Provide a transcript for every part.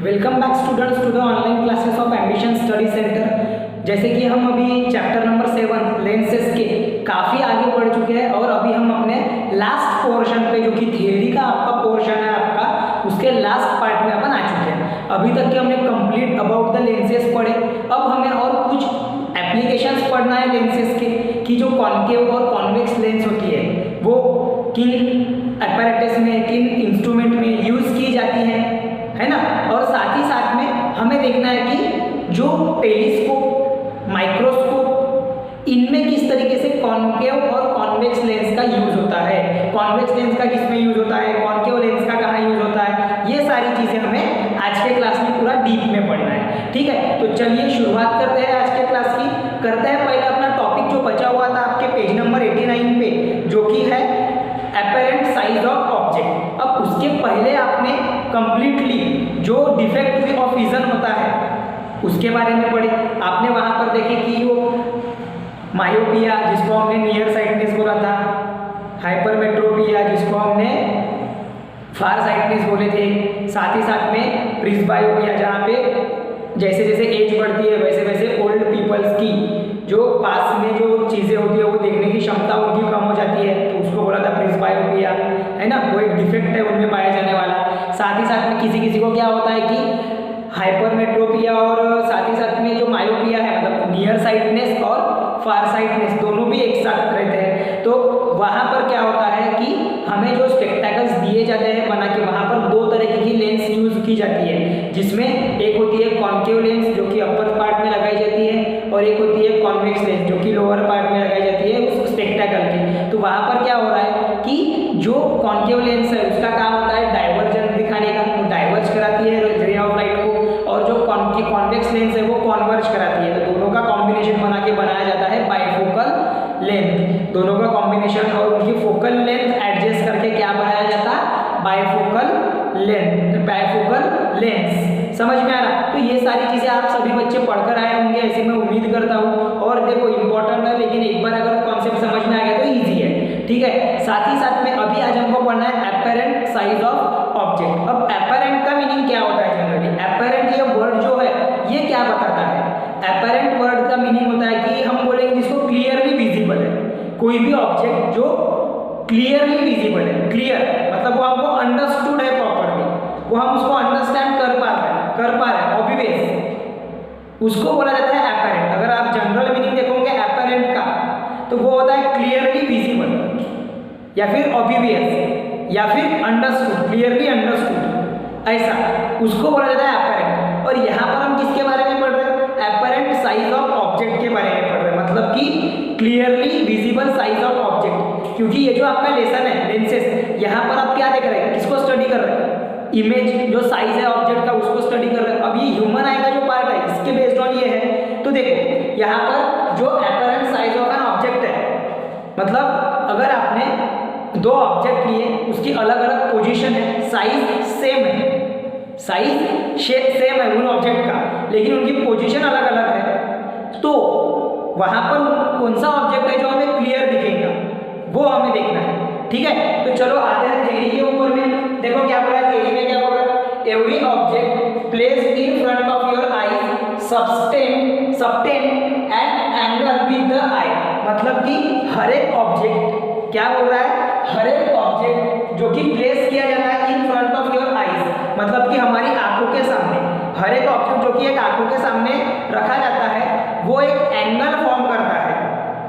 Welcome back students to the online classes of Ambition Study Centre. जैसे कि हम अभी चैप्टर नंबर 7 लेंसेज के काफ़ी आगे बढ़ चुके हैं और अभी हम अपने लास्ट पोर्शन पे जो कि थियरी का आपका पोर्शन है आपका उसके लास्ट पार्ट में अपन आ चुके हैं। अभी तक के हमने कंप्लीट अबाउट द लेंसेज पढ़े। अब हमें और कुछ एप्लीकेशंस पढ़ना है लेंसेज के कि जो कॉन्केव और कॉन्वेक्स लेंस होती है वो किन एपैरेटस में किन इंस्ट्रूमेंट में यूज़ की जाती है ना। और साथ ही साथ में हमें देखना है कि जो टेलीस्कोप माइक्रोस्कोप इनमें किस तरीके से कॉन्केव और कॉन्वेक्स लेंस का यूज होता है, कॉन्वेक्स लेंस का किस में यूज होता है, कॉन्केव लेंस का कहाँ यूज होता है, ये सारी चीजें हमें आज के क्लास में पूरा डीप में पढ़ना है। ठीक है, तो चलिए शुरुआत करते हैं आज के क्लास की। करते हैं पहले अपना टॉपिक जो बचा हुआ था आपके पेज नंबर 89 पे, जो कि है एपेरेंट साइज ऑफ ऑब्जेक्ट। अब उसके पहले आपने कंप्लीटली जो डिफेक्ट ऑफ विजन होता है उसके बारे में पढ़े। आपने वहां पर देखे कि वो मायोपिया जिसको हमने नियर साइटनेस बोला था, हाइपरमेट्रोपिया जिसको हमने फार साइटनेस बोले थे, साथ ही साथ में प्रिस्बायोपिया जहाँ पे जैसे जैसे एज बढ़ती है वैसे वैसे ओल्ड पीपल्स की जो पास में जो चीज़ें होती है वो देखने की क्षमता उनकी कम हो जाती है, तो उसको बोला था प्रिस्बायोपिया, है ना। वो एक डिफेक्ट है उनमें पाया जाने वाला। साथ ही साथ में किसी किसी को क्या होता है कि हाइपरमेट्रोपिया और साथ ही साथ में जो मायोपिया है मतलब नियर साइटनेस और फार साइटनेस दोनों भी एक साथ रहते हैं। तो वहाँ पर क्या होता है कि हमें जो स्पेक्टेकल्स दिए जाते हैं बना के वहाँ पर दो तरह की लेंस यूज की जाती है, जिसमें एक होती है कॉन्केव लेंस जो कि अपर पार्ट में लगाई जाती है और एक होती है कॉन्वेक्स लेंस जो कि लोअर पार्ट में लगाई जाती है उस स्पेक्टेकल की। तो वहाँ पर क्या हो रहा है कि जो कॉन्केव लेंस है उसका काम होता है डाइवर्जेंस दिखाने का, वो डाइवर्ज कराती है रे ऑफ लाइट को, और जो कॉन्वेक्स लेंस है वो कॉन्वर्ज कराती है। तो दोनों का कॉम्बिनेशन बना के बनाया जाता है बाइफोकल लेंथ। दोनों का कॉम्बिनेशन और उनकी फोकल लेंथ एडजस्ट करके क्या बनाया जाता है, बाइफोकल लेंथ, बाइफोकल लेंस। समझ में आ रहा? तो ये सारी चीजें आप सभी बच्चे पढ़कर आए होंगे ऐसे मैं उम्मीद करता हूँ। और देखो इंपॉर्टेंट है लेकिन एक बार अगर कॉन्सेप्ट समझ में आ गया तो ईजी है। ठीक है, साथ ही साथ में अभी आज हमको पढ़ना है एपेरेंट साइज ऑफ ऑब्जेक्ट। अब एपेरेंट का मीनिंग क्या होता है जनरली? एपेरेंट ये वर्ड जो है ये क्या बताता है? एपेरेंट वर्ड का मीनिंग होता है कि हम बोलेंगे जिसको क्लियरली विजिबल है, कोई भी ऑब्जेक्ट जो क्लियरली विजिबल है, क्लियर मतलब वो हमको अंडरस्टूड है प्रॉपरली, वो हम उसको अंडरस्टैंड कर पा रहे हैं ऑब्वियस, उसको बोला जाता है एपेरेंट। अगर आप जनरल मीनिंग देखोगे एपेरेंट का तो वो होता है क्लियरली विजिबल या फिर ऑब्वियस या फिर अंडरस्टूड, क्लियरली अंडरस्टूड, ऐसा उसको बोला जाता है एपेरेंट। और यहाँ पर हम किसके बारे में पढ़ रहे हैं? एपेरेंट साइज ऑफ ऑब्जेक्ट के बारे में पढ़ रहे हैं, मतलब कि clearly visible size of object. क्योंकि ये जो आपका लेसन है लेंसेज, यहाँ पर आप क्या देख रहे हैं, किसको स्टडी कर रहे हैं? इमेज जो साइज है ऑब्जेक्ट का उसको स्टडी कर रहे हैं। अब ये ह्यूमन आई का जो पार्ट है इसके बेस्ड ऑन ये है। तो देखो यहाँ पर जो apparent size of an object है, मतलब अगर आपने दो ऑब्जेक्ट लिए उसकी अलग अलग पोजीशन है, साइज सेम है, साइज सेम है उन ऑब्जेक्ट का, लेकिन उनकी पोजीशन अलग अलग है, तो वहां पर कौन सा ऑब्जेक्ट है जो हमें क्लियर दिखेगा वो हमें देखना है। ठीक है, तो चलो आते हैं थ्योरी के ऊपर में। देखो क्या बोला है थ्योरी में, क्या बोला? Every object placed in front of your eye subtend an angle with the eye. मतलब कि हर एक ऑब्जेक्ट, क्या बोल रहा है, हर एक ऑब्जेक्ट जो कि प्लेस किया जाता है in front of your eyes, मतलब कि हमारी आंखों के सामने, हर एक ऑब्जेक्ट जो कि एक आंखों के सामने रखा जाता है वो एक एंगल फॉर्म करता है।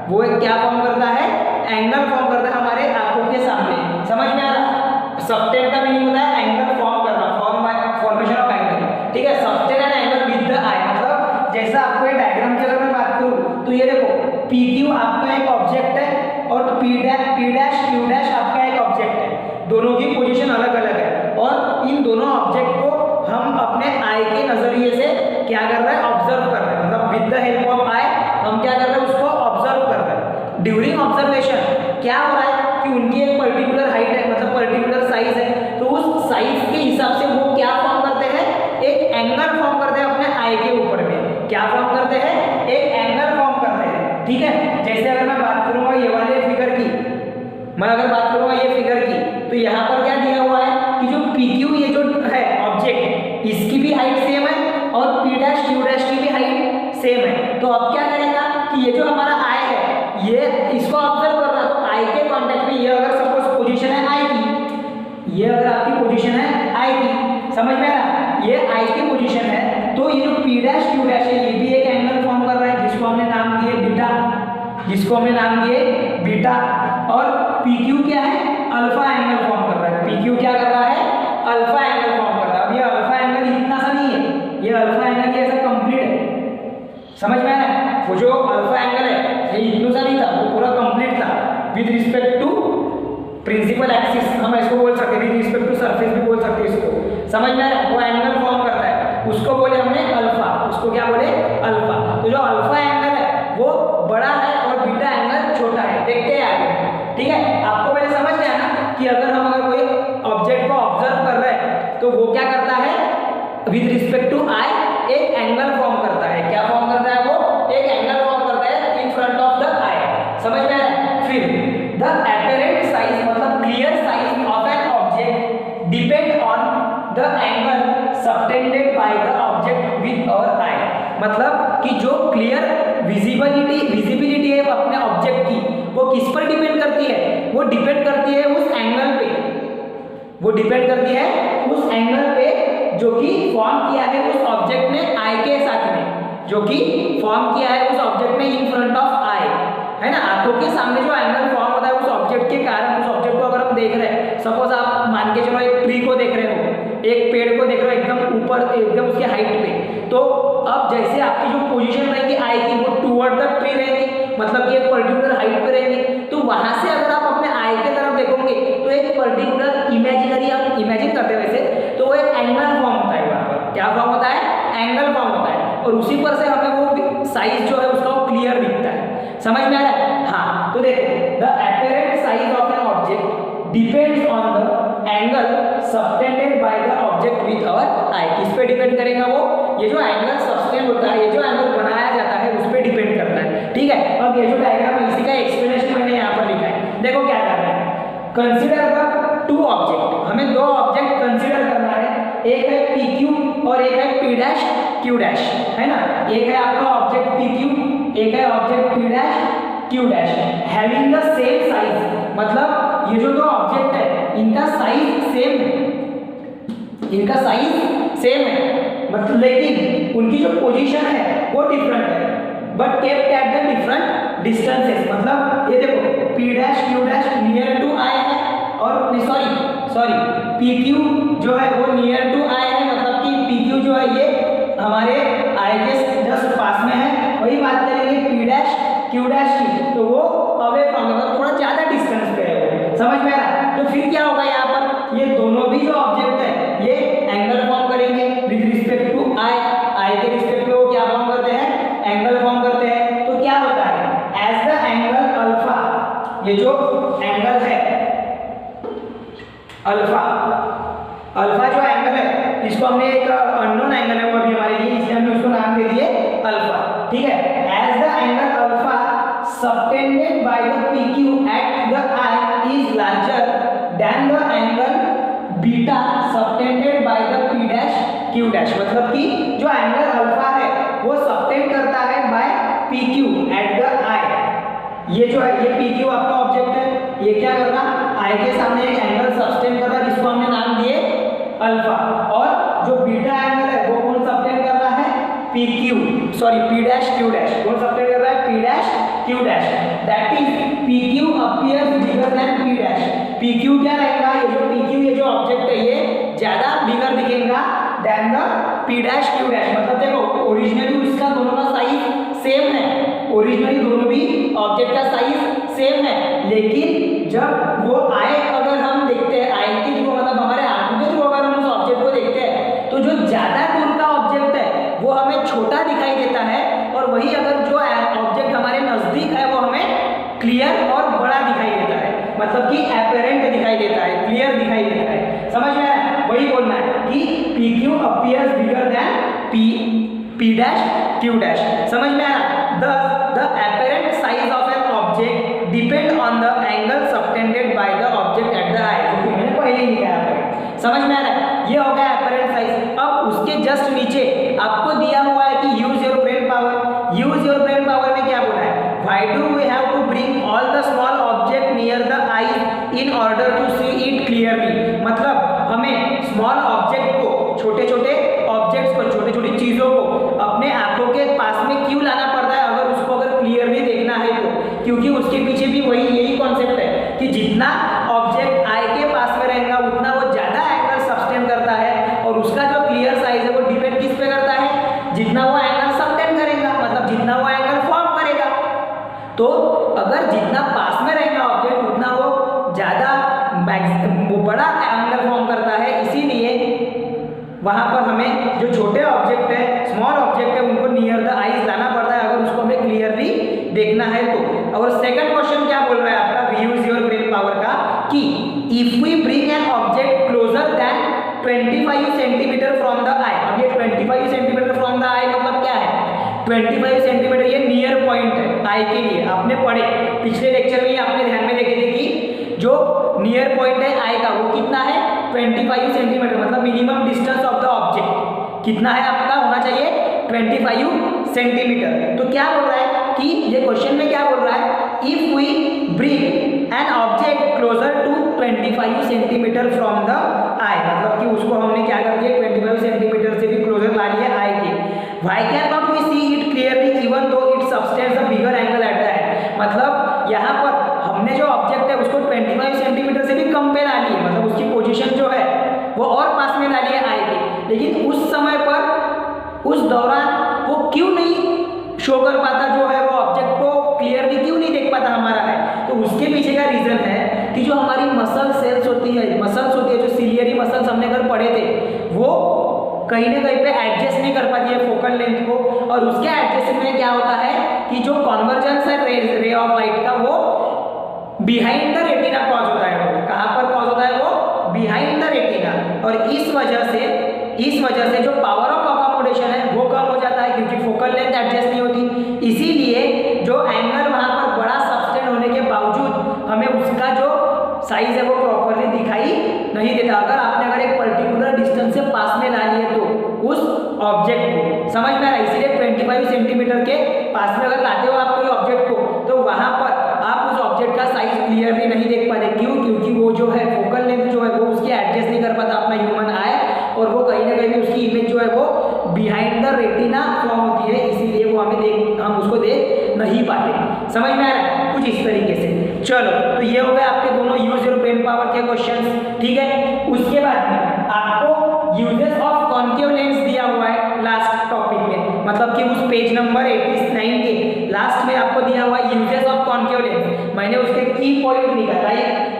वो एक क्या फॉर्म करता है? एंगल फॉर्म करता है हमारे आंखों के सामने। समझ में आ रहा? सबटेन का मीनिंग होता है एंगल फॉर्म करना, फॉर्मेशन ऑफ एंगल। ठीक है, subtend and angle with the eye, मतलब जैसा आपको ये डायग्राम की अगर मैं बात करूं तो ये देखो PQ आपका एक ऑब्जेक्ट है और P डैश Q डैश आपका एक ऑब्जेक्ट है, दोनों की पोजीशन अलग अलग है और इन दोनों ऑब्जेक्ट को हम अपने आई के नजरिए से क्या कर रहे हैं, ऑब्जर्व कर रहे हैं, मतलब विद द हेल्प ऑफ आई हम क्या कर रहे हैं, उसको ऑब्जर्व कर रहे हैं। ड्यूरिंग ऑब्जर्वेशन क्या हो रहा है कि उनकी एक पर्टिकुलर हाइट है, मतलब पर्टिकुलर साइज है, तो उस साइज के हिसाब से वो क्या फॉर्म करते हैं, एक एंगल फॉर्म करते हैं अपने आई के ऊपर में। क्या फॉर्म करते हैं? एक एंगल फॉर्म करते हैं। ठीक है, जैसे अगर मैं बात करूंगा ये वाले फिगर की, मैं अगर बात करूंगा ये फिगर की, तो यहाँ पर क्या दिया हुआ है कि जो PQ ये जो है ऑब्जेक्ट इसकी भी हाइट सेम है और P डैश Q डैश की भी हाइट सेम है। तो अब क्या करेगा कि ये जो हमारा I है ये इसको ऑब्जर्व कर रहा है, तो I के कांटेक्ट में ये अगर सपोज पोजीशन है I की, ये अगर आपकी पोजीशन है I की, समझ में आ रहा, ये I की पोजीशन है, तो ये जो P डैश Q डैश है ये भी एक एंगल फॉर्म कर रहा है जिसको हमने नाम दिए बीटा, जिसको हमने नाम दिए बीटा। और PQ क्या है, अल्फा एंगल फॉर्म कर रहा है। PQ क्या कर रहा है, अल्फा एंगल फॉर्म कर रहा है। अब ये अल्फा एंगल इतना सा नहीं है, ये अल्फा एंगल ये ऐसा कंप्लीट है, समझ में आ रहा है। वो जो अल्फा एंगल है ये इतना सा नहीं था, वो पूरा कंप्लीट था with respect to principal axis, हम इसको बोल सकते हैं, विद रिस्पेक्ट टू सरफेस भी बोल सकते हैं इसको, समझ में आ रहा है। वो एंगल फॉर्म करता है, उसको बोले हमने अल्फा, उसको क्या बोले अल्फा। तो जो अल्फा एंगल है वो बड़ा है और बीटा एंगल छोटा है, देखते हैं आगे, ठीक है। आपको पहले समझ गया ना कि अगर हम कोई ऑब्जेक्ट को ऑब्जर्व कर रहे हैं तो वो क्या करता है, विद रिस्पेक्ट टू I एक एंगल फॉर्म करता है। क्या फॉर्म करता है, वो एक एंगल फॉर्म करता है in front of the I, समझ में आ रहा है। फिर द अपैरेंट साइज मतलब clear size of an object depend on the angle subtended by the object with our eye, मतलब कि जो क्लियर विजिबिलिटी है अपने ऑब्जेक्ट की वो किस पर डिपेंड करती है, वो डिपेंड करती है उस एंगल पे, वो डिपेंड करती है उस एंगल पे जो कि फॉर्म किया है उस ऑब्जेक्ट ने आई के साथ में, जो कि फॉर्म किया है उस ऑब्जेक्ट ने इन फ्रंट ऑफ आई, है ना। आंखों के सामने जो एंगल फॉर्म होता है उस ऑब्जेक्ट के कारण, उस ऑब्जेक्ट को अगर हम देख रहे हैं, सपोज आप मान के चलो एक ट्री को देख रहे हो, एक पेड़ को देख रहे हो एकदम ऊपर, एकदम उसकी हाइट पे, तो अब जैसे आपकी जो पोजीशन रहेगी आई की वो टुवर्ड द ट्री रहेगी, मतलब कि एक पर्टिकुलर हाइट पे रहेगी। तो वहां से अगर आप अपने आई के तरफ देखोगे तो एक पर्टिकुलर इमेजिनरी, आप इमेजिन करते हैं वैसे, तो वो एक एंगल फॉर्म होता है वहां पर। क्या फॉर्म होता है, एंगल फॉर्म होता है, और उसी पर से हमें वो साइज जो है उसका वो क्लियर दिखता है, समझ में आ रहा है। हाँ, तो देखो the apparent size of an object depends on the angle subtended by the object with our eye. किस पे डिपेंड करेगा वो, ये जो एंगल सबटेंड होता है, ये जो एंगल बनाया जाता है उस पे डिपेंड करता है, ठीक है। अब ये जो डायग्राम है इसी का एक्सप्लेनेशन मैंने यहाँ पर लिखा है, देखो क्या करना है। कंसीडर द टू ऑब्जेक्ट, हमें दो ऑब्जेक्ट कंसीडर करना है, एक है PQ और एक है P डैश Q डैश, है ना। एक है आपका ऑब्जेक्ट PQ, एक है object P dash Q dash, having the same size, मतलब ये जो दो ऑब्जेक्ट है इनका साइज सेम है, इनका साइज सेम है, मतलब लेकिन उनकी जो पोजीशन है वो डिफरेंट है, but kept at the different distances. मतलब ये देखो P dash Q dash near to I है, और सॉरी PQ जो है वो नियर टू I है, मतलब कि PQ जो है ये हमारे I के जस्ट पास में है। वही बात करेंगे P डैश Q डैश की, तो वो अवे फ्रॉम, मतलब थोड़ा ज्यादा डिस्टेंस पे है, समझ में आ रहा है। तो फिर क्या होगा, यहाँ पर ये दोनों भी जो ऑब्जेक्ट है ये एंगल फॉर्म करेंगे विद रिस्पेक्ट टू आई के रिस्पेक्ट में वो क्या फॉर्म करते हैं, एंगल फॉर्म करते हैं। तो क्या होता है, एज द एंगल अल्फा, ये जो एंगल है अल्फा जो एंगल है इसको हमने एक अननोन एंगल है वो अभी हमारे लिए, इसलिए हमने उसको नाम दे दिए अल्फा, ठीक है। As the angle alpha subtended by the PQ at the I is larger than the angle beta subtended by the P dash Q dash, मतलब कि जो एंगल अल्फा है वो सबटेंड करता है by PQ at the I। ये जो है ये PQ आपका ऑब्जेक्ट है, ये क्या कर रहा, I के सामने एक एंगल सबटेंड कर रहा है जिसको हमने नाम दिए अल्फा, और जो बीटा एंगल है वो कौन सबटेंड कर रहा है, P डैश Q डैश, कौन सबटेंड कर रहा है, P dash Q dash. That is PQ appears bigger than P dash. PQ क्या रहेगा, ये जो PQ ये जो ऑब्जेक्ट है ये ज्यादा बिगर दिखेगा then the P dash Q dash, मतलब देखो ओरिजिनली उसका दोनों का साइज सेम है, ओरिजिनली दोनों भी ऑब्जेक्ट का साइज सेम है, लेकिन जब वो आए अगर हम देखते हैं आई के थ्रू, मतलब हमारे आंखों के थ्रू अगर हम उस ऑब्जेक्ट को देखते हैं तो जो ज्यादा दूर का ऑब्जेक्ट है वो हमें छोटा दिखाई देता है, और वही अगर जो ऑब्जेक्ट हमारे नजदीक है वो हमें क्लियर और बड़ा दिखाई देता है, मतलब कि अपैरेंट दिखाई देता है, क्लियर दिखाई देता है, समझ में आ रहा है। वही बोलना है कि PQ appears bigger than P dash Q dash, समझ में आ रहा है। The apparent size of an object depend on the angle subtended by the object at the eye, जो कि मैंने पहले ही लिखा है, समझ में आ रहा है। ये हो गया अपैरेंट साइज। अब उसके जस्ट नीचे आपको दिया हुआ है कि use your brain power. Use your brain power में क्या बोला है, why do we have to bring all the small object near the eye in order to see it clearly. मतलब हमें स्मॉल ऑब्जेक्ट को, छोटे छोटे ऑब्जेक्ट्स को, छोटी छोटी चीजों को अपने आंखों के पास में क्यों लाना पड़ता है अगर उसको अगर क्लियरली देखना है तो, क्योंकि उसके पीछे भी वही यही कॉन्सेप्ट है कि जितना ऑब्जेक्ट आई के पास में रहेगा उतना वो ज्यादा एंगल सबटेंड करता है, और उसका जो क्लियर साइज है वो डिपेंड किस पे करता है, जितना वो एंगल सबटेंड करेगा, मतलब जितना वो एंगल फॉर्म करेगा। तो अगर जितना पास में रहेगा ऑब्जेक्ट उतना वो ज्यादा बड़ा एंगल फॉर्म करता है, इसीलिए वहां पर हमें जो छोटे ऑब्जेक्ट है, स्मॉल ऑब्जेक्ट है, उनको नियर द आईज लाना पड़ता है अगर उसको हमें क्लियरली देखना है तो। और सेकंड क्वेश्चन क्या बोल रहा है आपका यूज योर ब्रेन पावर का, कि if we bring an object closer than 25 centimetre from the eye. अब ये 25 सेंटीमीटर फ्रॉम द आई मतलब क्या है, 25 सेंटीमीटर ये नियर पॉइंट है आई के लिए। आपने पढ़े पिछले लेक्चर में, आपने ध्यान में देखे थे कि जो नियर पॉइंट है आई का वो कितना है, 25 सेंटीमीटर, मतलब minimum distance of the object कितना है आपका होना चाहिए, 25 सेंटीमीटर। तो क्या बोल रहा है कि ये क्वेश्चन में क्या बोल रहा है, if we bring an object closer to 25 centimetre from the eye, मतलब कि उसको हमने क्या कर दिया, 25 सेंटीमीटर से भी क्लोजर ला लिया आई के। Why can not we see it clearly even though it subtends a bigger angle at the end. मतलब यहाँ पर हमने जो ऑब्जेक्ट है उसको 25 सेंटीमीटर से भी कम पे ला लिए, मतलब उसकी पोजीशन जो है वो और पास में ला लिए आई के, लेकिन उस समय पर उस दौरान वो क्यों नहीं शो कर पाता, जो है वो ऑब्जेक्ट को क्लियरली क्यों नहीं देख पाता हमारा है। तो उसके पीछे का रीजन है कि जो हमारी मसल सेल्स होती है, जो सिलियरी मसल्स हमने अगर पढ़े थे, वो कहीं ना कहीं पे एडजस्ट नहीं कर पाती है फोकल लेंथ को, और उसके एडजस्ट में क्या होता है कि जो कॉन्वर्जेंस है रे ऑफ लाइट का वो बिहाइंड द रेटिना कॉज होता है। वो कहाँ पर कॉज होता है, वो बिहाइंड द रेटिना, और इस वजह से जो पावर ऑफ अकोमोडेशन है वो कम हो जाता है क्योंकि फोकल लेंथ एडजस्ट नहीं होती। इसीलिए जो एंगल वहां पर बड़ा सबटेंड होने के बावजूद हमें उसका जो साइज है वो प्रॉपरली दिखाई नहीं देता। अगर आपने अगर एक पर्टिकुलर डिस्टेंस से पास में ला लिए तो उस ऑब्जेक्ट को, समझ में आ रहा है, इसीलिए 25 सेंटीमीटर के पास में अगर लाते हो आप कोई ऑब्जेक्ट को तो वहां पर आप उस ऑब्जेक्ट का साइज क्लियरली नहीं देख पाते। क्यों? क्योंकि वो जो है फोकल लेंथ जो है वो उसकी एडजस्ट नहीं कर पाता अपना ह्यूमन आई, और वो कहीं ना कहीं उसकी इमेज जो है वो बिहाइंड द रेटिना फॉर्म होती है, इसीलिए वो हम उसको देख नहीं पाते। समझ में आ रहा है कुछ इस तरीके से। चलो, तो ये हो गए आपके दोनों यूज योर ब्रेन पावर के क्वेश्चंस, ठीक है। उसके बाद में आपको यूजेस ऑफ कॉन्केव लेंस दिया हुआ है लास्ट टॉपिक में, मतलब कि उस पेज नंबर 89 के लास्ट में आपको दिया हुआ है यूजेस ऑफ कॉन्केव लेंस। मैंने उसके की पॉइंट लिखा था,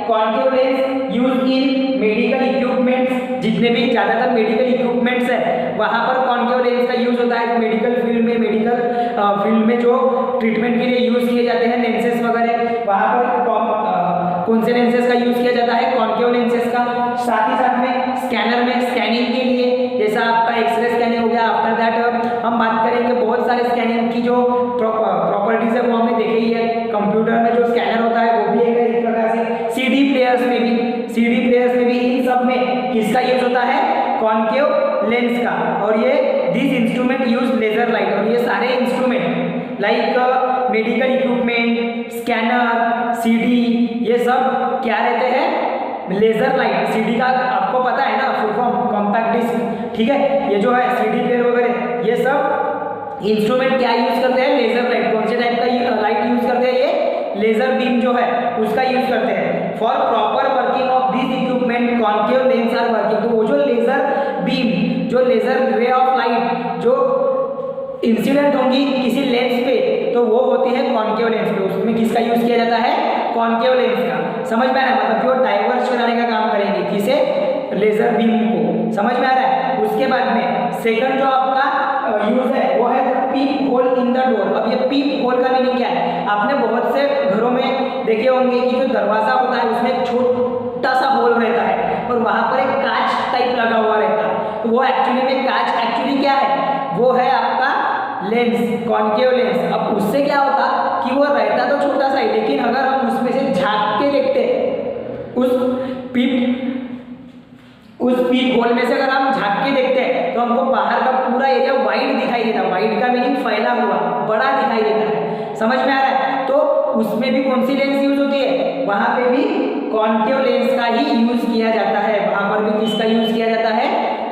concave lens use in medical equipments, जितने भी ज्यादातर मेडिकल इक्विपमेंट्स है वहां पर कॉन्केव लेंस का यूज होता है। मेडिकल फील्ड में जो ट्रीटमेंट के लिए यूज किए जाते हैं लेंसेज वगैरह, वहां पर कौन से लेंसेज का यूज किया जाता है, कॉन्केव लेंसेज का। साथ ही साथ में स्कैनर में स्कैनिंग के लिए, जैसा आपका एक्सरे स्कैनिंग हो गया, आफ्टर दैट हम बात करेंगे बहुत सारे स्कैनिंग की जो प्रॉपर्टीज है वो हमने देखी ही है। कंप्यूटर में जो स्कैनर होता है वो भी एक प्रकार से, सीडी प्लेयर्स में भी इन सब में किसका यूज होता है, कॉन्केव लेंस का। और ये this instrument use laser light, और ये सारे instrument like medical equipment, scanner, CD, ये सब क्या रहते हैं, लेजर लाइट। सीडी का आपको पता है ना फुल फॉर्म, कॉम्पैक्ट डिस्क, ठीक है। ये जो है सीडी प्लेयर वगैरह ये सब इंस्ट्रूमेंट क्या यूज करते हैं, लेजर लाइट। कौन से टाइप का लाइट यूज करते हैं, ये लेजर बीम जो है उसका यूज करते हैं। For proper working of this equipment concave lens are working. तो वो जो लेजर बीम, जो लेजर रे ऑफ लाइट जो इंसिडेंट होंगी किसी लेंस पे, तो वो होती है कॉन्केव लेंस पे। उसमें किसका यूज किया जाता है, कॉन्केव लेंस का। समझ में आ रहा है, मतलब कि वो डाइवर्ज कराने का काम करेंगे, किसे, लेजर बीम को। समझ में आ रहा है। उसके बाद में सेकंड जो आपका यूज है वो है पीप होल इन द डोर। अब ये पीप होल का मीनिंग क्या है, आपने बहुत से घरों में देखे होंगे कि जो दरवाजा होता है उसमें एक छोटा सा होल रहता है और वहां पर एक कांच टाइप लगा हुआ रहता है। तो वो एक्चुअली में कांच एक्चुअली क्या है, वो है आपका लेंस, कॉन्केव लेंस। अब उससे क्या होता कि वो रहता तो छोटा सा ही, लेकिन अगर हम उसमें से झांक के देखते उस पीक होल में से अगर हम झांक के देखते हैं तो हमको बाहर का पूरा एरिया वाइड दिखाई देता है। वाइड का मीनिंग फैला हुआ, बड़ा दिखाई देता है। समझ में आ रहा है? तो उसमें भी कौन सी लेंस यूज होती है? वहां पे भी कॉन्केव लेंस का ही यूज किया जाता है। वहां पर भी किसका यूज किया जाता है?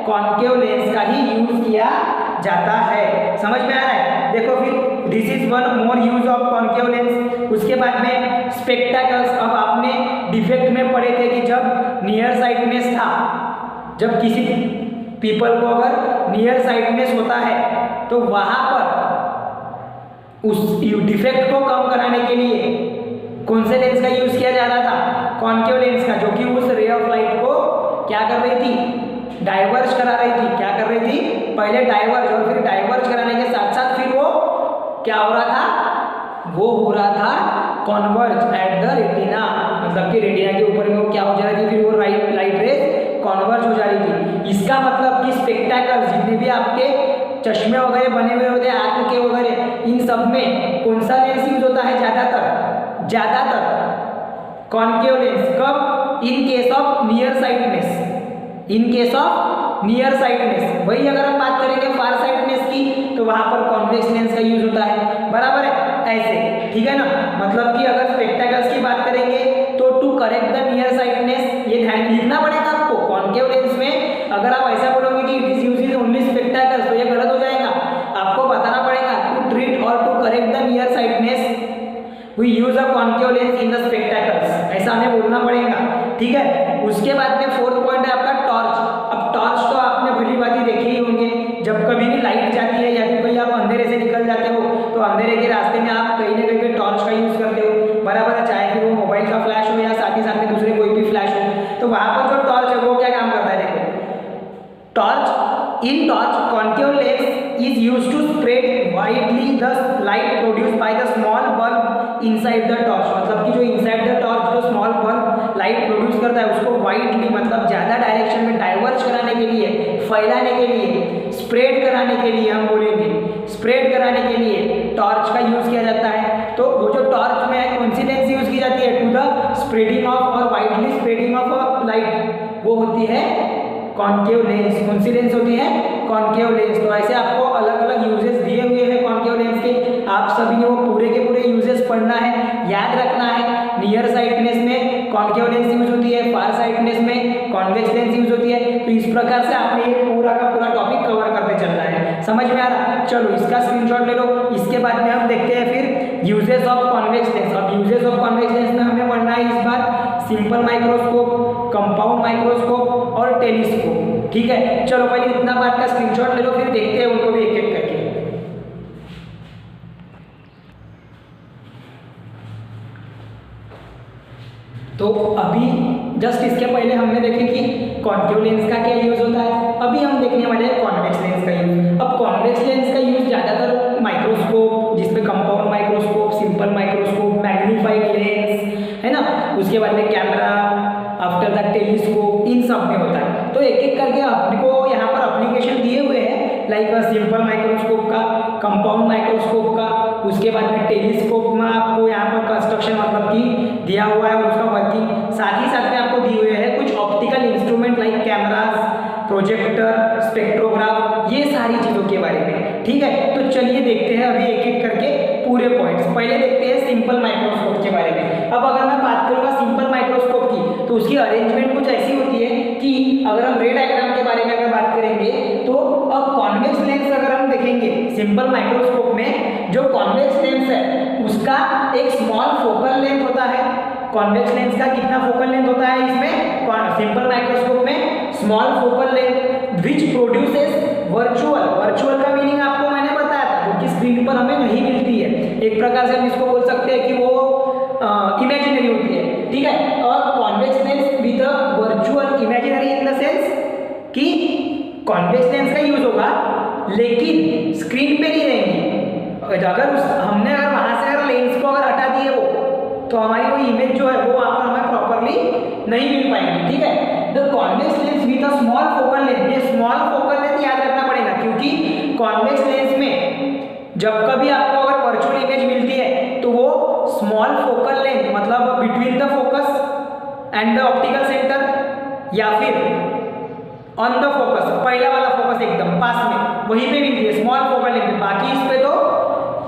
कॉन्केव लेंस का ही यूज किया जाता है। समझ में आ रहा है? देखो फिर this is one more use of concave lens. उसके बाद में स्पेक्टाकल्स। अब आपने डिफेक्ट में पढ़े थे कि जब नियर साइटनेस था, जब किसी पीपल को अगर नियर साइटनेस होता है तो वहां पर उस डिफेक्ट को कम कराने के लिए कौन से लेंस का यूज किया जा रहा था? कॉन्केव लेंस का, जो कि उस रे ऑफ लाइट को क्या कर रही थी? डाइवर्ज करा रही थी। क्या कर रही थी? पहले डाइवर्ज, और फिर डाइवर्ज कराने के साथ साथ फिर वो क्या हो रहा था? वो हो रहा था कॉन्वर्ज एट द रेटिना, मतलब कि रेटिना के ऊपर में वो क्या हो जा रही थी? फिर वो लाइट रेज कॉन्वर्ज हो जा रही थी। इसका मतलब कि स्पेक्टाकल्स जितने भी आपके चश्मे वगैरह बने हुए होते हैं, आंख के वगैरह, इन सब में कौन सा लेंस यूज होता है? ज्यादातर कॉन्केव लेंस। कब? In case of near sightedness. In case of near sightedness. वही अगर हम बात करेंगे फार साइटनेस की तो वहां पर कॉन्वेक्स लेंस का यूज होता है। बराबर है? ऐसे, ठीक है ना? मतलब कि अगर स्पेक्टाकल्स की बात करेंगे तो to correct the near sightedness, ये ध्यान लिखना पड़ेगा आपको। कॉन्केव लेंस में अगर आप ऐसा बोलोगे कि it is used only spectacles तो ये गलत हो जाएगा। आपको बताना पड़ेगा टू ट्रीट और to correct the near sightness we use a concave lens in the spectacles, ऐसा हमें बोलना पड़ेगा। ठीक है? उसके बाद में फोर्थ पॉइंट है आपका टॉर्च। अब टॉर्च तो आपने भली बात ही देखी ही होंगे। जब कभी भी लाइट जाती है या फिर कोई आप अंधेरे से निकल जाते हो तो अंधेरे के रास्ते में आप कहीं ना कहीं पे टॉर्च का यूज करते हो। बराबर है? चाहे फिर वो मोबाइल का फ्लैश हो या साथ ही साथ में दूसरे कोई भी फ्लैश हो, तो वहां पर जो टॉर्च है वो क्या काम करता है? देखो, torch, in torch concave lens is used to spread widely the light produced by the small bulb inside the torch. मतलब कि जो इनसाइड द टॉर्च जो स्मॉल बल्ब लाइट प्रोड्यूस करता है उसको वाइडली, मतलब ज्यादा डायरेक्शन में डाइवर्ज कराने के लिए, फैलाने के लिए, स्प्रेड कराने के लिए, हम बोलेंगे स्प्रेड कराने के लिए टॉर्च का यूज किया जाता है। तो वो जो टॉर्च में है कौन सी लेंस यूज की जाती है? टू द स्प्रेडिंग ऑफ और वाइडली स्प्रेडिंग ऑफ लाइट, वो होती है कॉन्केव लेंस। कौन सी लेंस होती है? Concave lens. तो ऐसे आपको अलग अलग यूजेस दिए हुए हैं कॉन्केव लेंस के। आप सभी ने वो पूरे के पूरे यूजेस पढ़ना है, याद रखना है। नियर साइटनेस में कॉन्केव लेंस यूज होती है, फार साइटनेस में कॉन्वेक्स लेंस यूज होती है। तो इस प्रकार से आपने ये पूरा का पूरा टॉपिक कवर करते चलना है। समझ में आ रहा? चलो इसका स्क्रीनशॉट ले लो। इसके बाद में हम देखते हैं फिर यूजेस ऑफ कॉन्वेक्स लेंस। अब यूजेस ऑफ कॉन्वेक्स लेंस में हमें पढ़ना है इस बार सिंपल माइक्रोस्कोप, कंपाउंड माइक्रोस्कोप और टेलीस्कोप। ठीक है? चलो पहले इतना बात का स्क्रीनशॉट ले लो, फिर देखते हैं उनको भी एक एक करके। तो अभी जस्ट इसके पहले हमने देखे कि कॉन्केव लेंस का क्या यूज होता है। अभी हम देखने वाले हैं कॉन्वेक्स लेंस का यूज। अब कॉन्वेक्स लेंस का यूज ज्यादातर माइक्रोस्कोप, जिसमें compound microscope, simple microscope, magnifying lens है ना, उसके बाद में कैमरा, आफ्टर द टेलीस्कोप, इन सब में होता है। तो एक एक करके अपने को यहाँ पर एप्लीकेशन दिए हुए हैं, लाइक सिंपल माइक्रोस्कोप का, कंपाउंड माइक्रोस्कोप का, उसके बाद में टेलीस्कोप में आपको यहाँ पर कंस्ट्रक्शन मतलब कि दिया हुआ है और उसका वर्किंग, साथ ही साथ में आपको दिए हुए हैं कुछ optical instrument like cameras, projector, spectrograph, ये सारी चीज़ों के बारे में। ठीक है? तो चलिए देखते हैं अभी एक एक करके पूरे पॉइंट्स। पहले देखते हैं सिंपल माइक्रोस्कोप के बारे में। अब अगर मैं बात करूँगा सिंपल माइक्रोस्कोप की तो उसकी अरेंजमेंट कुछ ऐसी होती है कि अगर हम रे डायग्राम के बारे में अगर बात करेंगे तो अब कॉन्वेक्स लेंस अगर हम देखेंगे सिंपल माइक्रोस्कोप में, जो कॉन्वेक्स लेंस है उसका एक स्मॉल फोकल लेंथ होता है। कॉन्वेक्स लेंस का कितना फोकल लेंथ होता है इसमें? सिंपल माइक्रोस्कोप में small focal length which produces virtual का मीनिंग आपको मैंने बताया था, जो कि स्क्रीन पर हमें नहीं मिलती है। एक प्रकार से हम इसको बोल सकते हैं कि वो इमेजिनरी होती है। ठीक है? और convex lens with virtual imaginary in the sense कि कॉन्वेक्स लेंस का यूज होगा लेकिन स्क्रीन पे नहीं रहेंगी। अगर हमने अगर वहां से अगर लेंस को अगर हटा दिए वो, तो हमारी वो इमेज जो है वो वहां पर हमें प्रॉपरली नहीं मिल पाएंगी। ठीक है? The convex lens with a small focal length, ये स्मॉल फोकल लेंथ याद रखना पड़ेगा, क्योंकि कॉन्वेक्स लेंस में जब कभी आपको अगर वर्चुअल इमेज मिलती है तो वो स्मॉल फोकल लेंथ मतलब between the focus and the optical centre, या फिर ऑन द फोकस, पहला वाला फोकस एकदम पास में वहीं पे मिलती है स्मॉल फोकल लेंथ, बाकी इस पे तो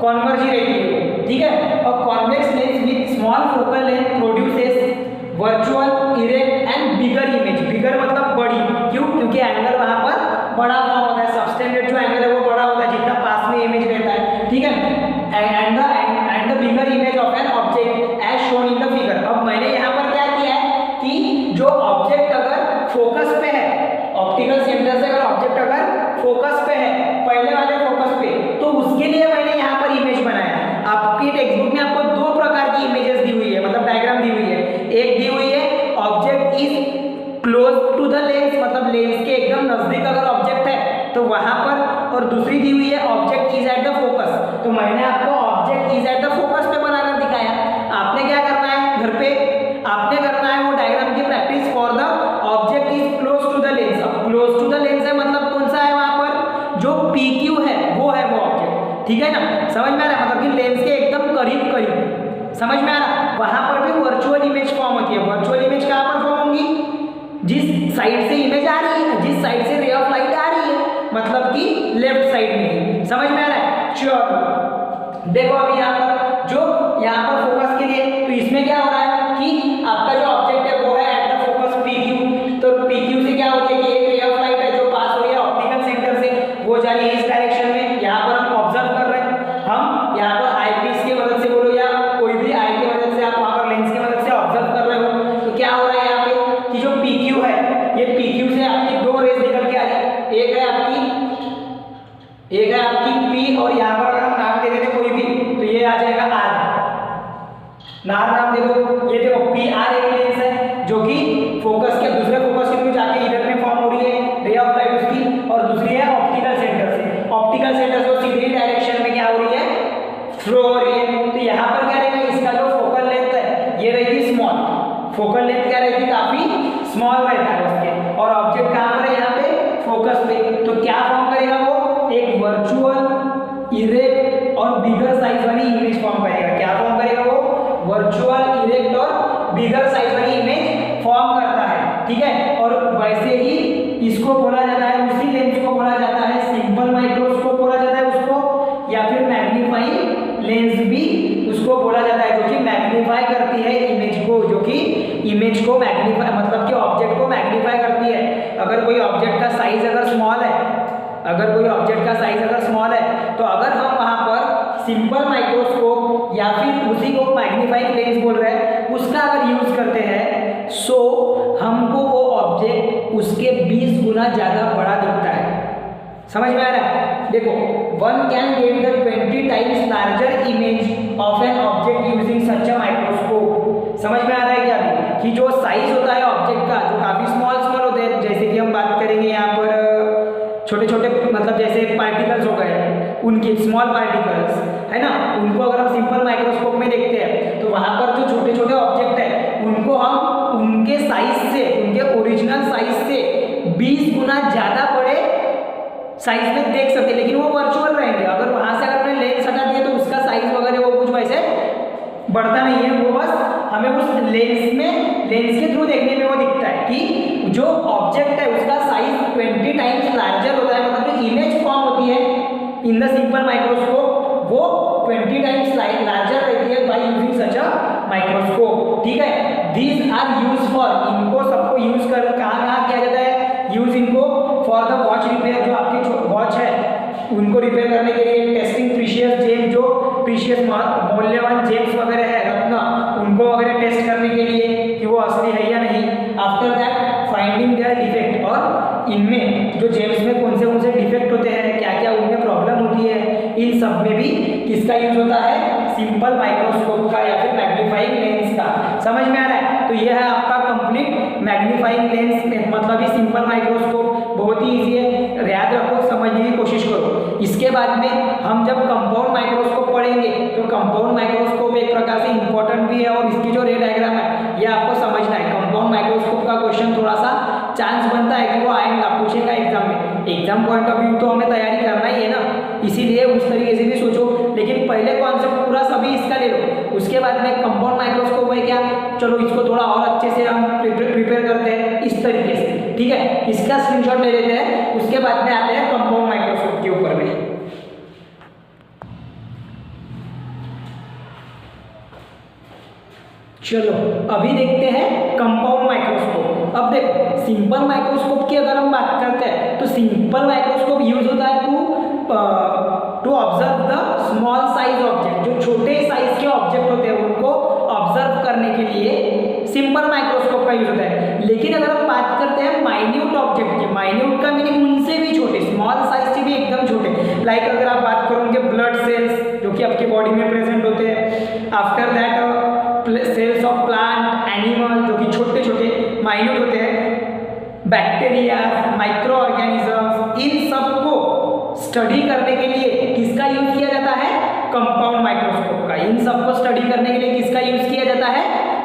कॉन्वर्ज ही रहती है, ठीक है। और convex lens with small focal length produces virtual erect and bigger image. Bigger मतलब बड़ी, क्यों? क्योंकि एंगल वहां पर बड़ा हुआ होता है, सबस्टेंडेड जो एंगल है वो बड़ा होता है जितना पास में इमेज रहता है, ठीक है। And the bigger image of an object as shown in the figure. अब मैंने यहाँ पर क्या किया है कि जो ऑब्जेक्ट अगर फोकस पे है, ऑप्टिकल सेंटर से अगर ऑब्जेक्ट अगर फोकस पे है, पहले वाले फोकस पे, तो उसके लिए मैंने यहाँ पर इमेज बनाया। आपकी टेक्स्ट बुक में आपको दो प्रकार की इमेजेस दी हुई है, मतलब डायग्राम दी हुई है। एक दी हुई है object is close to the lens, मतलब लेंस के एकदम नजदीक अगर ऑब्जेक्ट है तो वहां पर, और दूसरी दी हुई है object is at the focus. तो मैंने आपको object is at the focus पे बनाकर दिखाया। आपने क्या करना है घर पे, आपने करना है वो डायग्राम की practice for the object is close to the lens. अब क्लोज टू द लेंस है मतलब कौन सा है, वहां पर जो PQ है वो है वो ऑब्जेक्ट, ठीक है ना। समझ में आ रहा है, मतलब कि लेंस के एकदम करीब करीब, समझ में आ रहा। वहां पर भी वर्चुअल इमेज फॉर्म होती है। वर्चुअल इमेज कहां पर फॉर्म होंगी, जिस साइड से इमेज आ रही है, जिस साइड से रे ऑफ लाइट आ रही है, मतलब कि लेफ्ट साइड में। समझ में आ रहा है, श्योर। देखो अभी यहाँ पर जो यहाँ पर फोकस के लिए, तो इसमें क्या हो रहा है कि आपका जो ऑब्जेक्ट है वो है एट द फोकस PQ। तो PQ से क्या होती है कि एक रे ऑफ लाइट है जो पास हो रही है ऑप्टिकल सेंटर से, वो जा रही है इस डायरेक्शन में। यहाँ पर हम ऑब्जर्व कर रहे हैं, हम यहाँ पर आई पीस की मदद से बोलो या कोई भी आई की मदद से, आप वहाँ पर लेंस की मदद से ऑब्जर्व कर रहे हो। तो क्या हो रहा है यहाँ पे कि जो PQ है, ये PQ से आपकी दो रेज निकल के आ रही है, एक है आपकी P, और यहाँ पर अगर हम नाम दे देते कोई भी, तो ये आ जाएगा R। नाम दे दो, ये देखो PR एक लेंस है जो कि फोकस के दूसरे फोकस के थ्रू जाके इधर में फॉर्म हो रही है रे ऑफ लाइट उसकी, और दूसरी है ऑप्टिकल सेंटर से। ऑप्टिकल सेंटर से सीधी डायरेक्शन में क्या हो रही है, फ्लो हो रही है। तो यहाँ पर क्या रहेगा, इसका जो फोकल लेंथ है ये रहेगी स्मॉल, फोकल लेंथ क्या रहती है, काफी स्मॉल रहता है उसके, और ऑब्जेक्ट कहाँ पर है, यहाँ पे फोकस पे। तो क्या फॉर्म करेगा वो, एक वर्चुअल इरेक्ट और बिगर साइज वाली इमेज फॉर्म करेगा। क्या फॉर्म करेगा वो, वर्चुअल इरेक्ट और बिगर साइज वाली इमेज फॉर्म करता है, ठीक है। और वैसे ही इसको बोला जाता है, उसी लेंस को बोला जाता है सिंपल माइक्रोस्कोप बोला जाता है उसको, या फिर मैग्नीफाइंग लेंस भी उसको बोला जाता है, जो कि मैग्नीफाई करती है इमेज को, जो कि इमेज को मैग्नीफाई मतलब कि ऑब्जेक्ट को मैग्नीफाई करती है। अगर कोई ऑब्जेक्ट का साइज अगर स्मॉल है, अगर कोई ऑब्जेक्ट का साइज अगर स्मॉल है, तो अगर हम वहां पर सिंपल माइक्रोस्कोप या फिर उसी को मैग्नीफाइंग लेंस बोल रहे हैं उसका अगर यूज करते हैं, सो हमको वो ऑब्जेक्ट उसके 20 गुना ज्यादा बड़ा दिखता है। समझ में आ रहा है, देखो one can get the 20 times larger image of an object using such a microscope. समझ में आ रहा है क्या अभी, कि जो साइज होता है ऑब्जेक्ट का, जो काफी स्मॉल होते हैं, जैसे कि हम बात करेंगे यहाँ पर छोटे छोटे, मतलब जैसे पार्टिकल्स हो गए, उनके स्मॉल पार्टिकल्स है ना, उनको अगर हम सिंपल माइक्रोस्कोप में देखते हैं तो वहां पर जो छोटे छोटे ऑब्जेक्ट है उनको हम उनके साइज से, उनके ओरिजिनल साइज से 20 गुना ज्यादा बड़े साइज में देख सकते हैं, लेकिन वो वर्चुअल रहेंगे। अगर वहां से अगर हमने लेंस हटा दिया तो उसका साइज वगैरह वो कुछ वैसे बढ़ता नहीं है, वो बस हमें उस लेंस में, लेंस के थ्रू देखने में वो दिखता है कि जो ऑब्जेक्ट है उसका साइज 20 टाइम्स लार्जर होता है, मतलब जो इमेज फॉर्म होती है इन द सिंपल माइक्रोस्कोप वो 20 टाइम्स लार्जर रहती है by using such a microscope, ठीक है। दीज आर यूज फॉर, इनको सबको यूज कर कहाँ किया जाता है, यूज इनको फॉर द वॉच रिपेयर, जो आपकी वॉच है उनको रिपेयर करने के लिए, टेस्टिंग प्रीशियस जेम, जो प्रीशियस मूल्यवान जेम्स वगैरह है रत्न, उनको वगैरह टेस्ट करने के लिए कि वो असली है या नहीं। After that finding there defect, और इनमें जो जेम्स में कौन से डिफेक्ट होते हैं, क्या क्या उनमें प्रॉब्लम होती है, इन सब में भी किसका यूज होता है, सिंपल माइक्रोस्कोप का या फिर मैग्नीफाइंग लेंस का। समझ में आ रहा है, तो यह है आपका कंप्लीट मैग्नीफाइंग लेंस, मतलब ही सिंपल माइक्रोस्कोप। बहुत ही ईजी है, याद रखो, समझने की कोशिश करो। इसके बाद में हम जब कंपाउंड माइक्रोस्कोप पढ़ेंगे तो कंपाउंड माइक्रोस्कोप एक प्रकार से इंपॉर्टेंट भी है, और इसकी जो रे डायग्राम है ये आपको समझना है। कंपाउंड माइक्रोस्कोप का क्वेश्चन थोड़ा सा चांस बनता है कि वो आएगा, पूछेगा एग्जाम में। एग्जाम पॉइंट ऑफ व्यू तो हमें तैयारी करना ही है ना, इसीलिए उस तरीके से भी सोचो। लेकिन पहले कॉन्सेप्ट पूरा सभी इसका ले लो, उसके बाद में कंपाउंड माइक्रोस्कोप है क्या, चलो इसको थोड़ा और अच्छे से हम प्रिपेयर करते हैं इस तरीके से, ठीक है, इसका स्क्रीनशॉट ले लेते हैं। उसके बाद में आते हैं कंपाउंड माइक्रोस्कोप के ऊपर में। चलो अभी देखते हैं कंपाउंड माइक्रोस्कोप। अब देखो सिंपल माइक्रोस्कोप की अगर हम बात करते हैं तो सिंपल माइक्रोस्कोप यूज होता है to observe the small size object, जो छोटे साइज के ऑब्जेक्ट होते हैं उनको ऑब्जर्व करने के लिए सिंपल माइक्रोस्कोप का यूज होता है। लेकिन अगर हम बात करते हैं माइन्यूट ऑब्जेक्ट की, माइन्यूट का मीनिंग उनसे भी छोटे, स्मॉल साइज से भी एकदम छोटे, लाइक अगर आप बात करोगे ब्लड सेल्स जो कि आपकी बॉडी में प्रेजेंट होते हैं, after that cells of plant animal जो कि छोटे छोटे माइन्यूट होते हैं, बैक्टीरिया, माइक्रो ऑर्गेनिजम्स, इन सबको स्टडी करने के लिए किसका यूज किया जाता है, कंपाउंड माइक्रोस्कोप का। इन सबको स्टडी करने के लिए किसका यूज किया जाता है,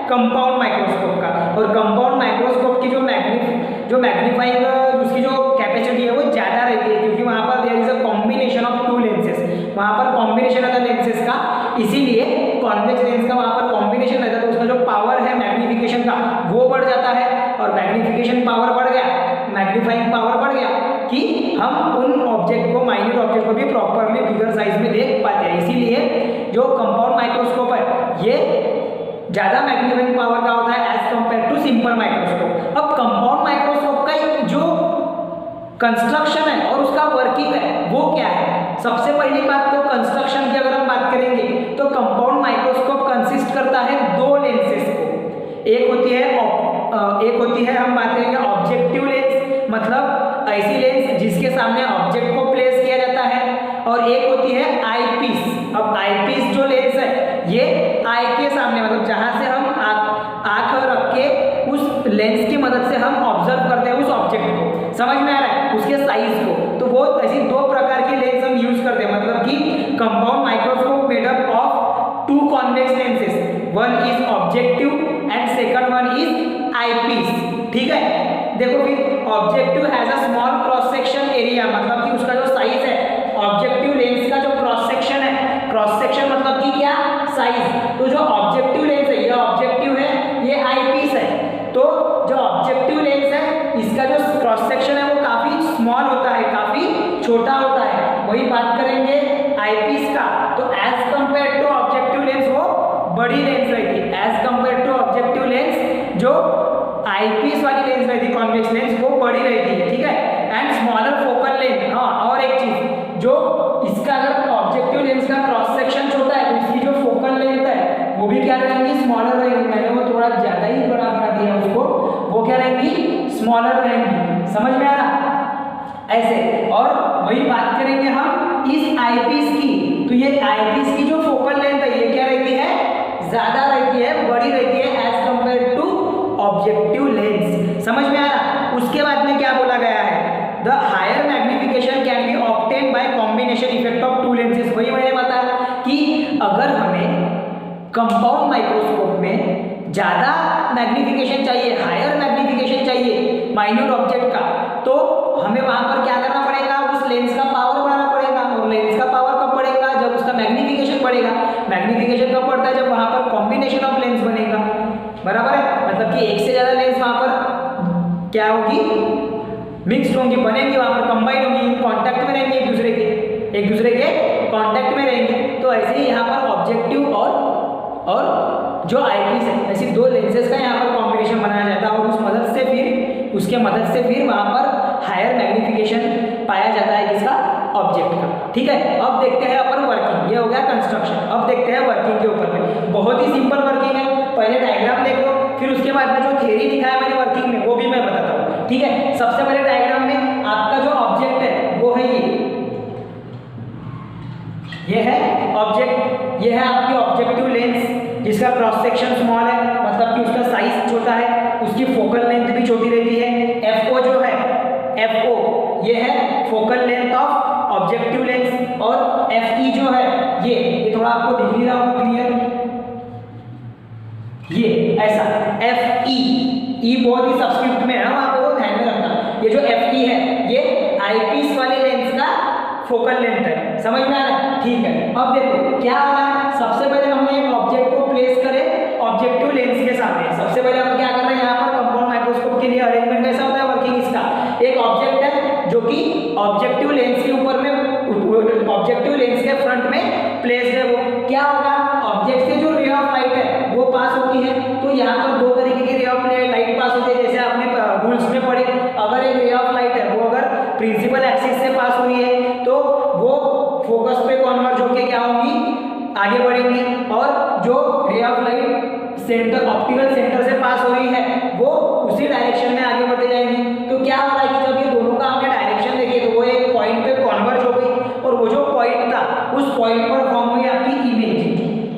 कंपाउंड माइक्रोस्कोप का। और कंपाउंड माइक्रोस्कोप की जो मैग्नीफाइंग उसकी जो कैपेसिटी है वो ज़्यादा रहती है, क्योंकि वहाँ पर there is a combination of two lenses, वहाँ पर कॉम्बिनेशन रहता है लेंसेज का, इसीलिए कॉन्वेक्स लेंस का वहाँ पर कॉम्बिनेशन रहता है, तो उसका जो पावर है मैग्निफिकेशन का वो बढ़ जाता है। और मैग्निफिकेशन पावर बढ़ गया, मैग्नीफाइंग पावर बढ़ गया कि हम उन ऑब्जेक्ट को, माइन्यूट ऑब्जेक्ट को भी प्रॉपरली बिगर साइज में देख पाते हैं। इसीलिए जो कंपाउंड माइक्रोस्कोप है ये ज़्यादा मैग्नीफाइंग पावर का होता है as compare to simple microscope. अब कंपाउंड माइक्रोस्कोप का जो कंस्ट्रक्शन है और उसका वर्किंग है वो क्या है, सबसे पहली बात तो कंस्ट्रक्शन की अगर हम बात करेंगे तो कंपाउंड माइक्रोस्कोप कंसिस्ट करता है दो लेंसेज को। एक होती है हम बात करेंगे ऑब्जेक्टिव लेंस, मतलब ऐसी लेंस जिसके सामने ऑब्जेक्ट को प्लेस किया जाता है, और एक होती है आई पीस। अब आई पीस जो लेंस है ये आई के सामने, मतलब जहां से हम आंख रख के उस लेंस की मदद से हम ऑब्जर्व करते हैं उस ऑब्जेक्ट को, समझ में आ रहा है, उसके साइज को। तो वो ऐसी दो प्रकार की लेंस हम यूज करते हैं, मतलब कि compound microscope made up of two convex lenses, one is objective and second one is eyepiece, ठीक है। देखो फिर objective has a small cross section area, मतलब कि उसका जो साइज है, ऑब्जेक्टिव लेंस का जो क्रॉस सेक्शन है, क्रॉस सेक्शन मतलब कि क्या, साइज। तो जो ऑब्जेक्टिव लेंस है ये ऑब्जेक्टिव है, ये आई पीस है। तो जो ऑब्जेक्टिव लेंस है इसका जो क्रॉस सेक्शन है वो काफी स्मॉल होता है, काफी छोटा होता है। वही बात करेंगे आई पीस का, तो as compare to objective lens वो बड़ी लेंस रहती है, as compare to objective lens जो आई पीस वाली लेंस रहती है, कॉन्वेक्स लेंस, वो बड़ी रहती है, ठीक है। And smaller focal length. हाँ, और एक चीज, जो इसका अगर ऑब्जेक्टिव लेंस का क्रॉस सेक्शन छोटा है तो इसकी जो फोकल लेंथ है वो भी क्या रहेंगी, स्मॉलर रहेंगी। मैंने वो थोड़ा ज्यादा ही बड़ा बना दिया उसको, वो क्या रहेंगी, स्मॉलर रहेंगी, समझ में आ रहा ऐसे। और वही बात करेंगे हम इस आई पीस की, तो ये आई पीस की जो फोकल लेंथ है ये क्या रहती है, ज्यादा रहती है, बड़ी रहती है as compare to objective lens, समझ में आ रहा। उसके बाद में क्या बोला गया है, the higher magnification can be obtain by combination effect of two lenses. वही मैंने बताया कि अगर हमें कंपाउंड माइक्रोस्कोप में ज्यादा मैग्निफिकेशन चाहिए, हायर मैग्निफिकेशन चाहिए माइन्यूट ऑब्जेक्ट का, तो हमें वहां पर क्या करना पड़ेगा, उस लेंस का पावर बढ़ाना पड़ेगा। और लेंस का पावर कब बढ़ेगा, जब उसका मैग्निफिकेशन बढ़ेगा। मैग्निफिकेशन कब बढ़ता है, जब वहां पर कॉम्बिनेशन ऑफ लेंस बनेगा, बराबर है। मतलब कि एक से ज्यादा लेंस वहां पर क्या होगी, मिक्स्ड होंगी, बनेंगी, वहां पर कंबाइन होंगी, कांटेक्ट में रहेंगे एक दूसरे के कांटेक्ट में रहेंगे। तो ऐसे ही यहाँ पर ऑब्जेक्टिव और जो आईपीस है, ऐसी दो लेंसेज का यहाँ पर कॉम्बिनेशन बनाया जाता है, और उसके मदद से फिर वहाँ पर हायर मैग्निफिकेशन पाया जाता है किसका, ऑब्जेक्ट का, ठीक है। अब देखते हैं अपन वर्किंग, ये हो गया कंस्ट्रक्शन। अब देखते हैं वर्किंग के ऊपर में, बहुत ही सिंपल वर्किंग है। पहले डायग्राम देख लो, फिर उसके बाद में जो थ्योरी दिखाया मैंने वर्किंग में वो भी मैं बताता हूँ, ठीक है। सबसे पहले डायग्राम में आपका जो ऑब्जेक्ट है वो है ये है ऑब्जेक्ट, ये है आपकी ऑब्जेक्टिव लेंस जिसका क्रॉस सेक्शन स्मॉल है, मतलब कि उसका साइज छोटा है, उसकी फोकल लेंथ भी छोटी रहती है। FO जो है, FO ये है focal length of objective lens, और FE जो है ये थोड़ा आपको दिख नहीं रहा होगा क्लियर, ये ऐसा FE, E बहुत ही सबस्क्रिप्ट में है, वहां पे वो ध्यान में रखना। ये जो FE है ये आईपीस वाले लेंस का फोकल लेंथ है। समझ में आ रहा है? ठीक है। अब देखो क्या हो रहा है, सबसे पहले हमने एक ऑब्जेक्ट को प्लेस करे ऑब्जेक्टिव लेंस के सामने। सबसे पहले हम क्या कर रहे हैं, यहाँ पर कंपाउंड माइक्रोस्कोप के लिए अरेंजमेंट कैसा होता है, वर्किंग इसका, एक ऑब्जेक्ट है जो कि ऑब्जेक्टिव लेंस के ऊपर में, ऑब्जेक्टिव लेंस के फ्रंट में प्लेस्ड है। वो क्या होगा, ऑब्जेक्ट से जो रे ऑफ लाइट है वो पास होती है। तो यहाँ पर दो तरीके की रे ऑफ लाइट पास होती है, जैसे आपने रूल्स में पढ़े, अगर एक रे ऑफ लाइट है वो अगर प्रिंसिपल एक्सिस से पास हो रही है तो वो फोकस पे कन्वर्ज होकर क्या होंगी, आगे बढ़ेंगी, और जो रे of light centre, optical centre से पास हो रही है वो उसी डायरेक्शन में आगे बढ़ते जाएंगी। तो क्या हो रहा है कि जब ये दोनों का हमने डायरेक्शन देखी तो वो एक पॉइंट पे कन्वर्ज हो गई, और वो जो पॉइंट था उस पॉइंट पर फॉर्म हुई आपकी इमेज,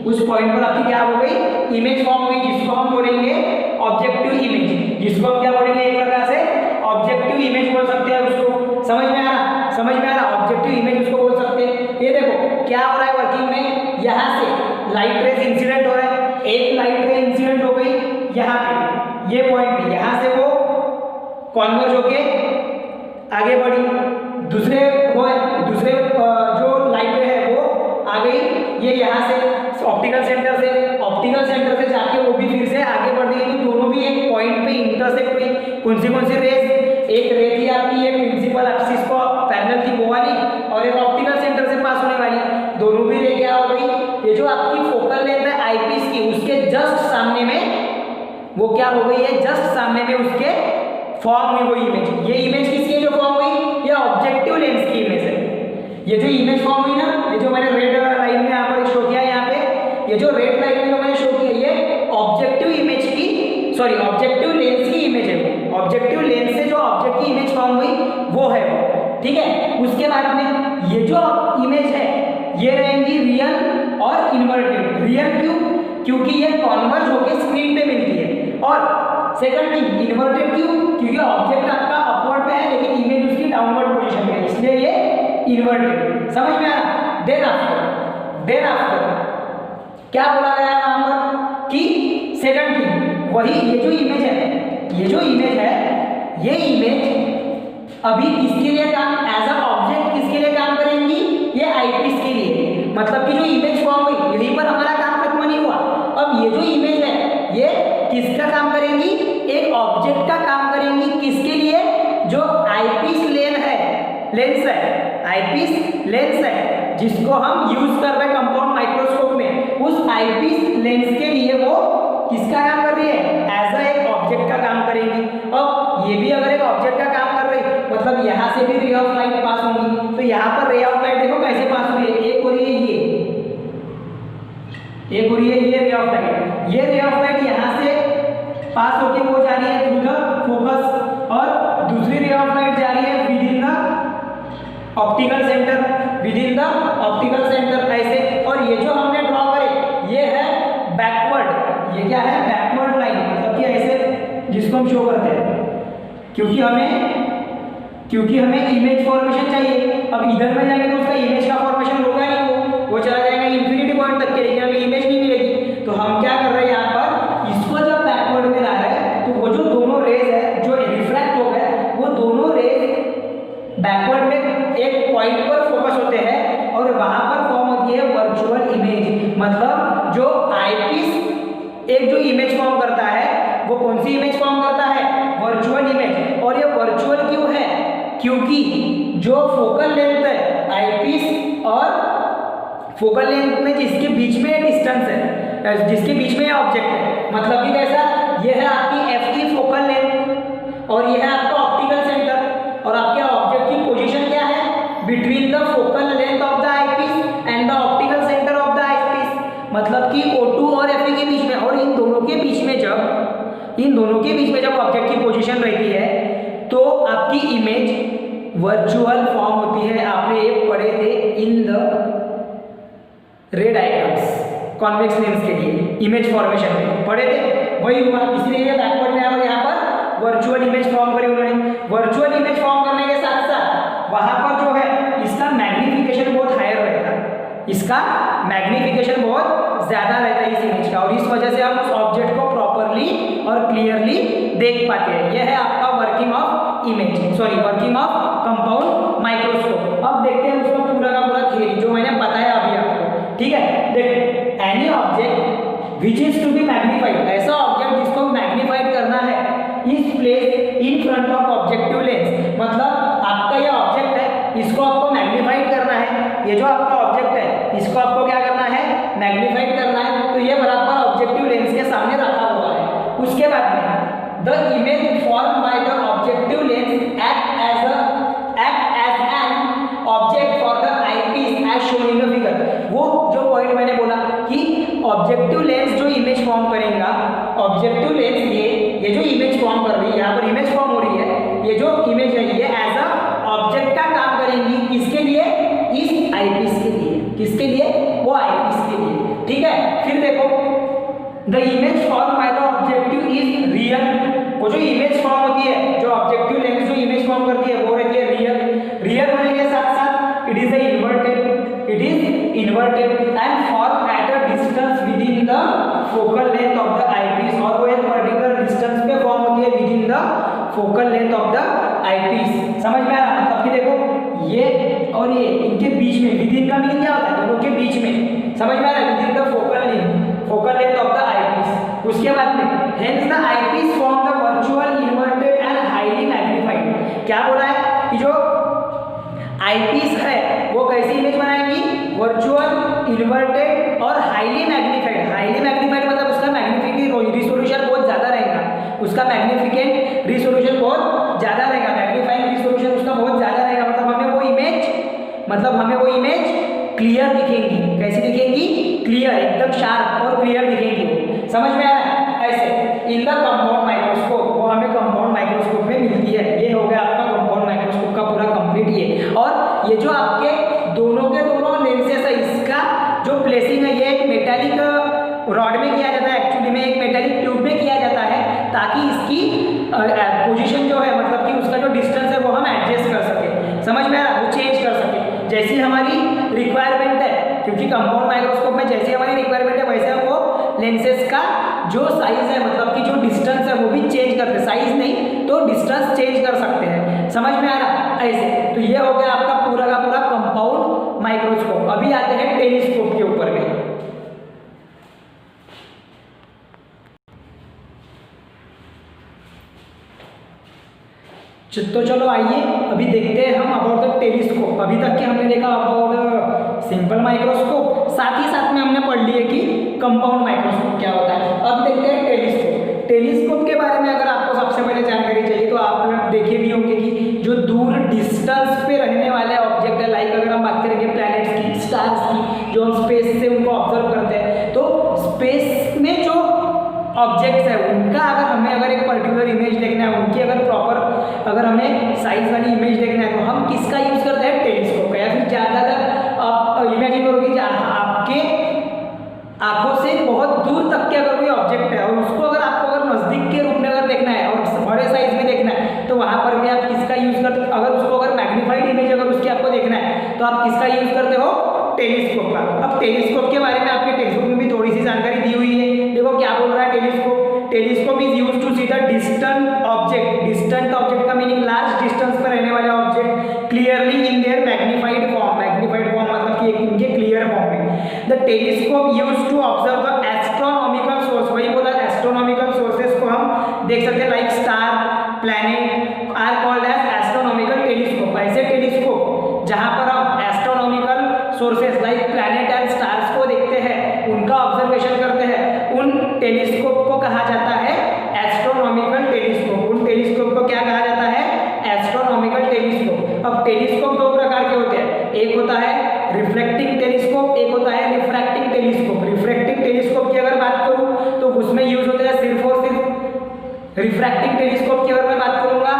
उस पॉइंट पर आपकी क्या हो गई, इमेज फॉर्म हुई, जिसको हम बोलेंगे ऑब्जेक्टिव इमेज, जिसको हम क्या बोलेंगे, एक प्रकार से ऑब्जेक्टिव इमेज बोल सकते हैं उसको। समझ में आ रहा, समझ में आ रहा, ऑब्जेक्टिव इमेज उसको बोल सकते हैं। ये देखो क्या हो रहा है वर्किंग में, यहाँ से लाइट रेज इंसिडेंट हो रहा है, एक लाइट रे इंसिडेंट हो गई यहाँ पे, ये पॉइंट पे, यहाँ से वो कन्वर्ज होके आगे बढ़ी, दूसरे जो लाइट रे है वो आ गई, ये यहाँ से ऑप्टिकल सेंटर से जाके वो भी फिर से आगे बढ़ गई। तो दोनों भी एक पॉइंट पे इंटरसेक्ट हुई। कौन सी रेज, एक रे थी आपकी ये प्रिंसिपल एक्सिस को पैरेलल थी वो वाली, और एक ऑप्टिकल सेंटर से पास होने वाली, दोनों भी रे क्या हो गई, ये जो आपकी फोकल लेंथ है आईपीस की उसके जस्ट सामने में वो क्या हो गई है, जस्ट सामने में उसके फॉर्म हुई वो इमेज। ये इमेज किसकी है जो फॉर्म हुई, ये ऑब्जेक्टिव लेंस की इमेज है। ये जो इमेज फॉर्म हुई ना, ये जो मैंने रेड लाइन में यहाँ पर शो किया है, यहाँ पे ये जो रेड लाइन में जो मैंने शो किया ये ऑब्जेक्टिव इमेज की, सॉरी ऑब्जेक्टिव लेंस की इमेज है। वो ऑब्जेक्टिव लेंस से जो ऑब्जेक्ट की इमेज फॉर्म हुई वो है वो, ठीक है। उसके बाद में ये जो इमेज है ये रहेंगी रियल और इन्वर्टेड। रियल क्यों, क्योंकि ये कन्वर्ज होकर स्क्रीन पे मिलती है, और सेकंड थिंग इन्वर्टेड क्यों, क्योंकि ऑब्जेक्ट आपका अपवर्ड पे है लेकिन इमेज उसकी डाउनवर्ड पोजीशन में है, इसलिए ये इन्वर्टेड। समझ में आ रहा? देन आफ्टर क्या बोला गया है वहां पर कि सेकंड थिंग वही, ये जो इमेज है, ये इमेज अभी किसके लिए काम, एज अ ऑब्जेक्ट किसके लिए काम करेंगी, ये आईपीस के लिए। मतलब कि जो इमेज फॉर्म हुई यहीं पर हमारा काम खत्म नहीं हुआ। अब ये जो इमेज है ये किसका काम करेंगी, एक ऑब्जेक्ट का काम करेंगी, किसके लिए, जो आईपीस लेंस है, आईपीस लेंस है, जिसको हम यूज कर रहे हैं कंपाउंड माइक्रोस्कोप में। उस आईपीस लेंस के लिए वो किसका काम कर रही है, एज अ एक ऑब्जेक्ट का काम करेंगी। अब ये भी अगर एक ऑब्जेक्ट का काम कर रही है मतलब यहाँ से भी रे ऑफ लाइट पास होंगी। तो यहाँ पर रे ऑफ लाइट देखो कैसे पास हो रही है, एक हो रही है ये, एक हो रही है ये रे ऑफ लाइट, ये रे ऑफ लाइट यहाँ से पास होके वो जा रही है थ्रू द फोकस, और दूसरी रे ऑफ लाइट जा रही है with in the optical centre, ऐसे। और ये जो हमने ड्रॉ करे ये है बैकवर्ड, ये क्या है, बैकवर्ड लाइन, मतलब कि ऐसे जिसको हम शो करते हैं, क्योंकि हमें इमेज फॉर्मेशन चाहिए। अब इधर में जाएंगे तो उसका इमेज का फॉर्मेशन होगा नहीं, वो चला जाएगा इंफिनिटी पॉइंट तक के, लेकिन हमें इमेज नहीं मिलेगी। तो हम क्या कर रहे हैं यहाँ पर, इसको जब बैकवर्ड में ला रहे हैं तो वो जो दोनों रेज है जो रिफ्रैक्ट हो गए, वो दोनों रेज बैकवर्ड में एक पॉइंट पर फोकस होते हैं, और वहां पर फॉर्म होती है वर्चुअल इमेज। मतलब जो आईपीस एक जो इमेज फॉर्म करता है वो कौन सी इमेज फॉर्म करता है, वर्चुअल इमेज। और ये वर्चुअल क्यों है, क्योंकि जो फोकल लेंथ है आईपीस और फोकल लेंथ में जिसके बीच में डिस्टेंस है, जिसके बीच में ऑब्जेक्ट है, मतलब कि कैसा, ये है आपकी एफ की फोकल लेंथ और ये है आपका ऑप्टिकल सेंटर, और आपके ऑब्जेक्ट की पोजीशन क्या है, between the focal length of the eyepiece and the optical centre of the eyepiece. मतलब कि O2 और Fe के बीच में, और इन दोनों के बीच में जब ऑब्जेक्ट की पोजीशन रहती है तो आपकी इमेज वर्चुअल फॉर्म होती है। आपने ये पढ़े थे इन द रे डायग्राम्स कॉन्वेक्स लेंस के लिए इमेज फॉर्मेशन में पढ़े थे, वही हुआ। इसलिए ये बैकवर्ड में यहाँ पर वर्चुअल इमेज फॉर्म करी उन्होंने। वर्चुअल इमेज फॉर्म करने के साथ साथ वहाँ पर जो है इसका मैग्नीफिकेशन बहुत हायर रहता है, इसका मैग्नीफिकेशन बहुत ज़्यादा रहता है इस इमेज का, और इस वजह से हम उस ऑब्जेक्ट को प्रॉपरली और क्लियरली देख पाते हैं। यह है आपका वर्किंग ऑफ कंपाउंड माइक्रोस्कोप। अब देखते हैं उसका पूरा का पूरा थ्योरी जो मैंने बताया अभी आपको, ठीक है। देखो any object which is to be magnified, ऐसा ऑब्जेक्ट जिसको मैग्नीफाइड करना है, is place in front of objective lens. मतलब आपका ये ऑब्जेक्ट है, इसको आपको मैग्नीफाइड करना है, ये जो आपका ऑब्जेक्ट है इसको आपको क्या करना है, मैग्नीफाइड करना है, तो ये बराबर ऑब्जेक्टिव लेंस के सामने रखा हुआ है। उसके बाद में the image form by the objective lens act as an object for the eyepiece as shown in the figure. वो जो पॉइंट मैंने बोला कि ऑब्जेक्टिव लेंस जो इमेज फॉर्म करेगा, ऑब्जेक्टिव लेंस ये जो इमेज फॉर्म कर रही है, यहाँ पर इमेज फॉर्म हो रही है, ये जो इमेज है ये एज अ ऑब्जेक्ट का काम करेंगी, किसके लिए, इस आईपीस के लिए, किसके लिए, वो आईपीस के लिए, ठीक है। फिर देखो the image form by the objective is real, वो जो इमेज फॉर्म होती है, जो ऑब्जेक्टिव लेंस जो इमेज फॉर्म करती है वो रहती है रियल होने के साथ साथ it is inverted and form at a distance with in the focal length of the eyepiece, और वो एक पर्टिकुलर डिस्टेंस पे फॉर्म होती है with in the focal length of the eyepiece. समझ में आ रहा है? मतलब कि देखो ये और ये इनके बीच में, विद इन का मीनिंग क्या होता है, दोनों के बीच में, समझ में आ रहा है, with in the focal length of the eyepiece. उसके बाद में hence the eyepiece form the virtual inverted and highly magnified. क्या बोला है कि जो आईपीस है वो कैसी इमेज बनाएगी, वर्चुअल इन्वर्टेड और हाईली मैग्नीफाइड। हाईली मैग्नीफाइड मतलब उसका मैग्निफिकेशन रिसोल्यूशन बहुत ज्यादा रहेगा, उसका मैग्निफिकेंट रिसोल्यूशन बहुत ज्यादा रहेगा, मैग्नीफाइंग रिसोल्यूशन उसका बहुत ज्यादा रहेगा। मतलब हमें वो इमेज क्लियर दिखेंगी। कैसी दिखेंगी, क्लियर, एकदम शार्प और क्लियर दिखेंगी। समझ में आ रहा है? ऐसे इन द कंपाउंड माइक्रोस्कोप, वो हमें कंपाउंड माइक्रोस्कोप में मिलती है। ये हो गया आपका कंपाउंड माइक्रोस्कोप का पूरा कंप्लीट ये। और ये जो आपके दोनों के दोनों लेंसेस है, इसका जो प्लेसिंग है ये एक मेटालिक रॉड में किया जाता है, एक्चुअली में एक मेटालिक ट्यूब में किया जाता है, ताकि इसकी पोजीशन जो है, मतलब कि उसका जो डिस्टेंस है वो हम एडजस्ट कर सके। समझ में आ रहा है? वो चेंज कर सके जैसी हमारी रिक्वायरमेंट है, क्योंकि कंपाउंड माइक्रोस्कोप में जैसी हमारी रिक्वायरमेंट है वैसे हमको लेंसेस का जो साइज है, मतलब कि जो डिस्टेंस है वो भी चेंज करते हैं, साइज नहीं तो डिस्टेंस चेंज कर सकते हैं। समझ में आ रहा है? ऐसे तो ये हो गया आपका पूरा का पूरा कंपाउंड माइक्रोस्कोप। अभी आते हैं टेलीस्कोप के ऊपर में। तो चलो आइए अभी देखते हैं हम अबाउट द टेलीस्कोप। अभी तक के हमने देखा अबाउट सिंपल माइक्रोस्कोप, साथ ही साथ में हमने पढ़ लिया कि कंपाउंड माइक्रोस्कोप क्या होता है। अब देखते हैं टेलीस्कोप। टेलीस्कोप के बारे में अगर आपको सबसे पहले जानकारी चाहिए तो आप लोग देखे भी होंगे कि जो दूर डिस्टेंस पे रहने वाले ऑब्जेक्ट है, लाइक अगर हम बात करेंगे प्लैनेट्स की, स्टार्स की, जो हम स्पेस से उनको ऑब्जर्व करते हैं, तो स्पेस में जो ऑब्जेक्ट्स है उनका अगर एक पर्टिकुलर इमेज देखना है, उनकी अगर प्रॉपर अगर हमें साइज वाली इमेज देखना है तो हम किसका यूज करते हैं, टेलीस्कोप का। या फिर ज़्यादातर आप इमेजिन करोगे आपके आंखों से बहुत दूर तक के अगर कोई ऑब्जेक्ट है और उसको अगर आपको अगर नजदीक के रूप में अगर देखना है और बड़े साइज में देखना है तो वहां पर भी आप किसका यूज करते हो। अगर उसको अगर मैग्नीफाइड इमेज अगर उसकी आपको देखना है तो आप किसका यूज करते हो, टेलीस्कोप का। अब टेलीस्कोप के बारे में आपके टेक्स्टबुक में भी थोड़ी सी जानकारी दी हुई है। देखो क्या बोल रहा है telescope. Telescope is used to see the distant object. Distant object का मीनिंग लार्ज डिस्टेंस पर रहने वाले object clearly in their magnified form. Magnified form मतलब कि इनके क्लियर फॉर्म में। The telescope used to observe the astronomical source. वही बोला, एस्ट्रोनॉमिकल सोर्सेस को हम देख सकते हैं, like star, planet are called as astronomical telescope. ऐसे टेलीस्कोप जहां पर हम astronomical sources like planet and stars को देखते हैं, उनका ऑब्जर्वेशन करते हैं, उन टेलीस्कोप को कहा जाता है एस्ट्रोनॉमिकल टेलीस्कोप। उन टेलीस्कोप को क्या कहा जाता है, एस्ट्रोनॉमिकल टेलीस्कोप। अब टेलीस्कोप दो प्रकार के होते हैं, एक होता है रिफ्लेक्टिंग टेलीस्कोप, एक होता है रिफ्रैक्टिंग टेलीस्कोप। रिफ्रैक्टिंग टेलीस्कोप की अगर बात करूं तो उसमें यूज होते हैं सिर्फ और सिर्फ रिफ्रैक्टिंग टेलीस्कोप की अगर मैं बात करूंगा